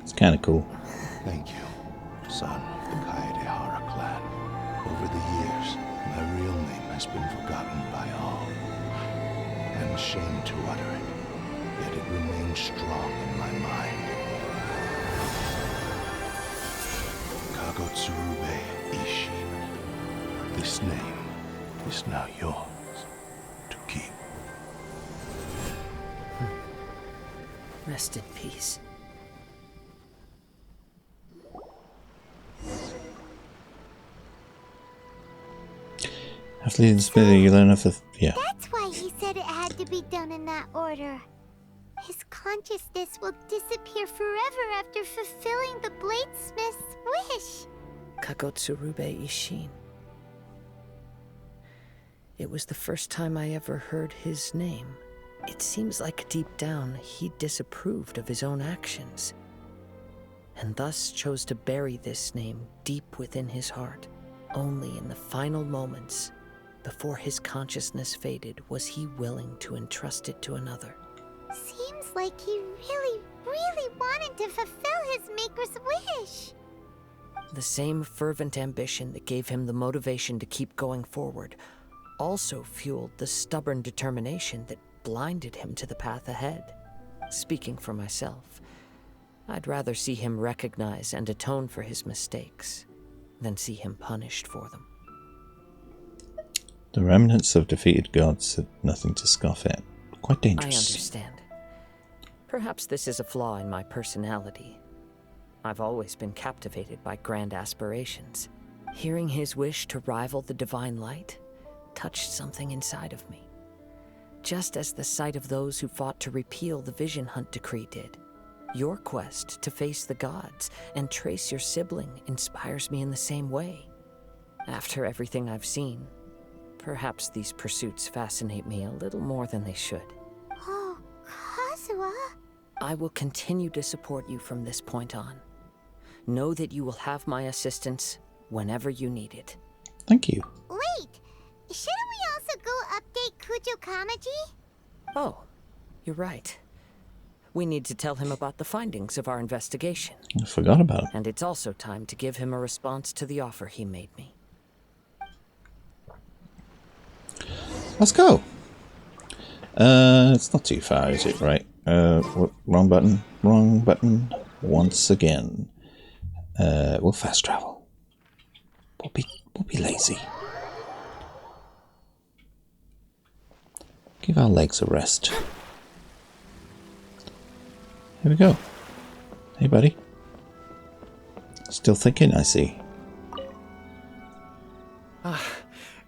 It's kind of cool. Thank you, son of the Kaedehara clan. Over the years, my real name has been forgotten by all. I'm ashamed to utter it, yet it remains strong in my mind. Kagotsurube Ishin. This name is now yours to keep. Rest in peace. After leaving the smithy, you learn of the... Yeah. That's why he said it had to be done in that order. His consciousness will disappear forever after fulfilling the bladesmith's wish. Kagotsurube Ishin. It was the first time I ever heard his name. It seems like deep down he disapproved of his own actions, and thus chose to bury this name deep within his heart. Only in the final moments, before his consciousness faded, was he willing to entrust it to another. Seems like he really wanted to fulfill his maker's wish. The same fervent ambition that gave him the motivation to keep going forward also fueled the stubborn determination that blinded him to the path ahead. Speaking for myself, I'd rather see him recognize and atone for his mistakes than see him punished for them. The remnants of defeated gods are nothing to scoff at. Quite dangerous. I understand. Perhaps this is a flaw in my personality. I've always been captivated by grand aspirations. Hearing his wish to rival the divine light touched something inside of me, just as the sight of those who fought to repeal the Vision Hunt decree did. Your quest to face the gods and trace your sibling inspires me in the same way. After everything I've seen, perhaps these pursuits fascinate me a little more than they should. Oh, Kazuha. I will continue to support you from this point on. Know that you will have my assistance whenever you need it. Thank you. Wait, shouldn't we also go update Kujo Kamaji? Oh, you're right. We need to tell him about the findings of our investigation. I forgot about it. And it's also time to give him a response to the offer he made me. Let's go. It's not too far, is it? Right. Wrong button. Wrong button. Once again. We'll fast travel. We'll be lazy. Give our legs a rest. Here we go. Hey, buddy. Still thinking, I see.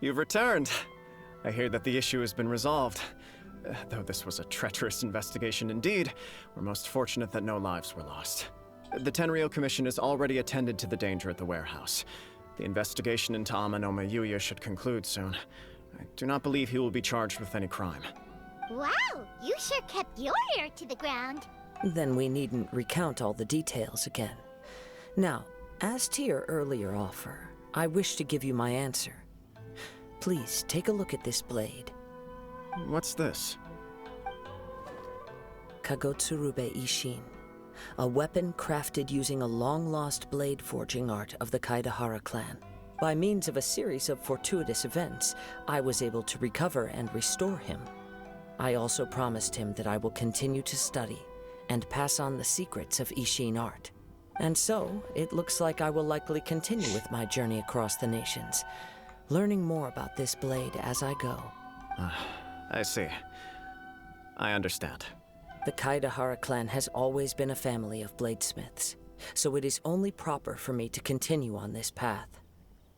You've returned. I hear that the issue has been resolved. Though this was a treacherous investigation indeed, we're most fortunate that no lives were lost. The Tenryou Commission has already attended to the danger at the warehouse. The investigation into Amanome Yuya should conclude soon. I do not believe he will be charged with any crime. Wow, you sure kept your ear to the ground. Then we needn't recount all the details again. Now, as to your earlier offer, I wish to give you my answer. Please take a look at this blade. What's this? Kagotsurube Ishin, a weapon crafted using a long-lost blade forging art of the Kaedehara clan. By means of a series of fortuitous events, I was able to recover and restore him. I also promised him that I will continue to study and pass on the secrets of Ishin art. And so, it looks like I will likely continue with my journey across the nations, learning more about this blade as I go. I see. I understand. The Kaidahara clan has always been a family of bladesmiths, so it is only proper for me to continue on this path.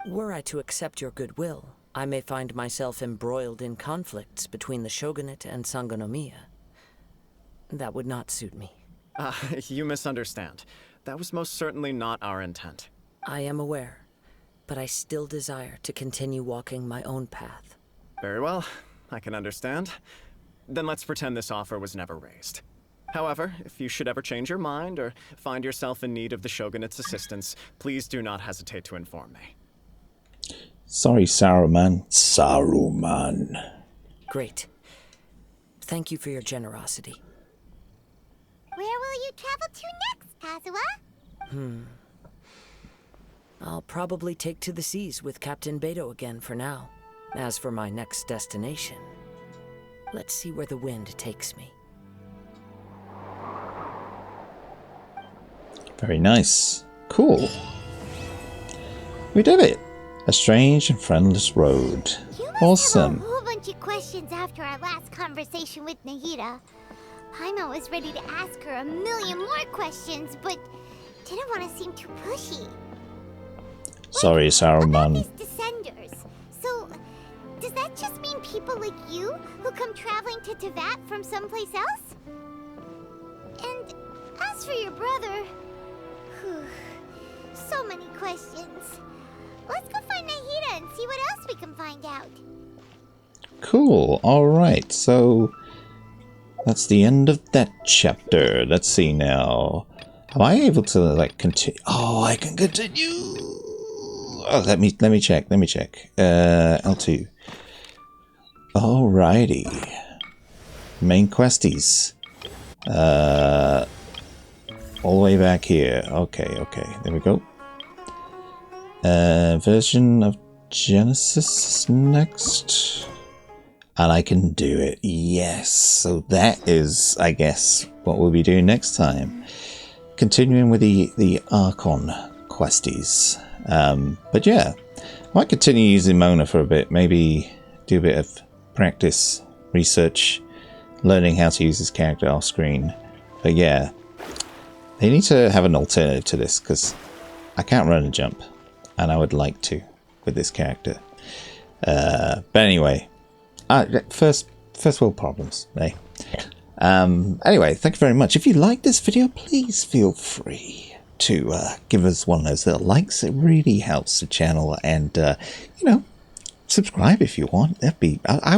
Were I to accept your goodwill, I may find myself embroiled in conflicts between the shogunate and Sangonomiya. That would not suit me. You misunderstand. That was most certainly not our intent. I am aware, but I still desire to continue walking my own path. Very well, I can understand. Then let's pretend this offer was never raised. However, if you should ever change your mind or find yourself in need of the shogunate's assistance, please do not hesitate to inform me. Sorry, Saruman. Saruman. Great. Thank you for your generosity. Where will you travel to next, Kazuha? I'll probably take to the seas with Captain Beto again for now. As for my next destination, let's see where the wind takes me. Very nice. Cool. We did it. A strange and friendless road. You must Awesome. have a whole bunch of questions after our last conversation with Nahida. Paimon was ready to ask her a million more questions, but didn't want to seem too pushy. Sorry, About Saruman. these descenders. So, does that just mean people like you who come traveling to Teyvat from someplace else? And as for your brother, so many questions. Let's go find Nahida and see what else we can find out. Cool. Alright, so that's the end of that chapter. Let's see now. Am I able to, like, continue? Oh, I can continue. Oh, let me check. L2. Alrighty. Main questies. All the way back here. Okay. There we go. Version of Genesis next. And I can do it. Yes. So that is, I guess, what we'll be doing next time. Continuing with the Archon questies. But yeah, I might continue using Mona for a bit. Maybe do a bit of practice, research, learning how to use this character off screen. But yeah, they need to have an alternative to this because I can't run and jump, and I would like to with this character. But anyway, first world problems, eh? Anyway, thank you very much. If you like this video, please feel free to give us one of those little likes. It really helps the channel, and you know, subscribe if you want. That'd be I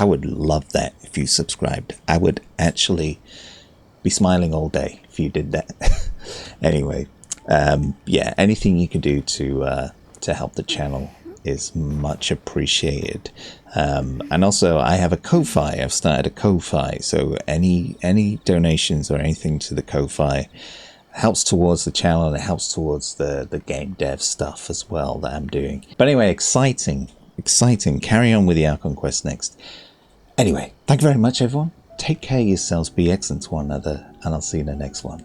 would love that if you subscribed. I would actually be smiling all day if you did that. Anyway, yeah, anything you can do to help the channel is much appreciated. And also, I have a Ko-Fi. I've started a Ko-Fi, so any donations or anything to the Ko-Fi helps towards the channel, and it helps towards the game dev stuff as well that I'm doing. But anyway, exciting. Carry on with the Archon quest next. Anyway, thank you very much, everyone. Take care of yourselves, be excellent to one another, and I'll see you in the next one.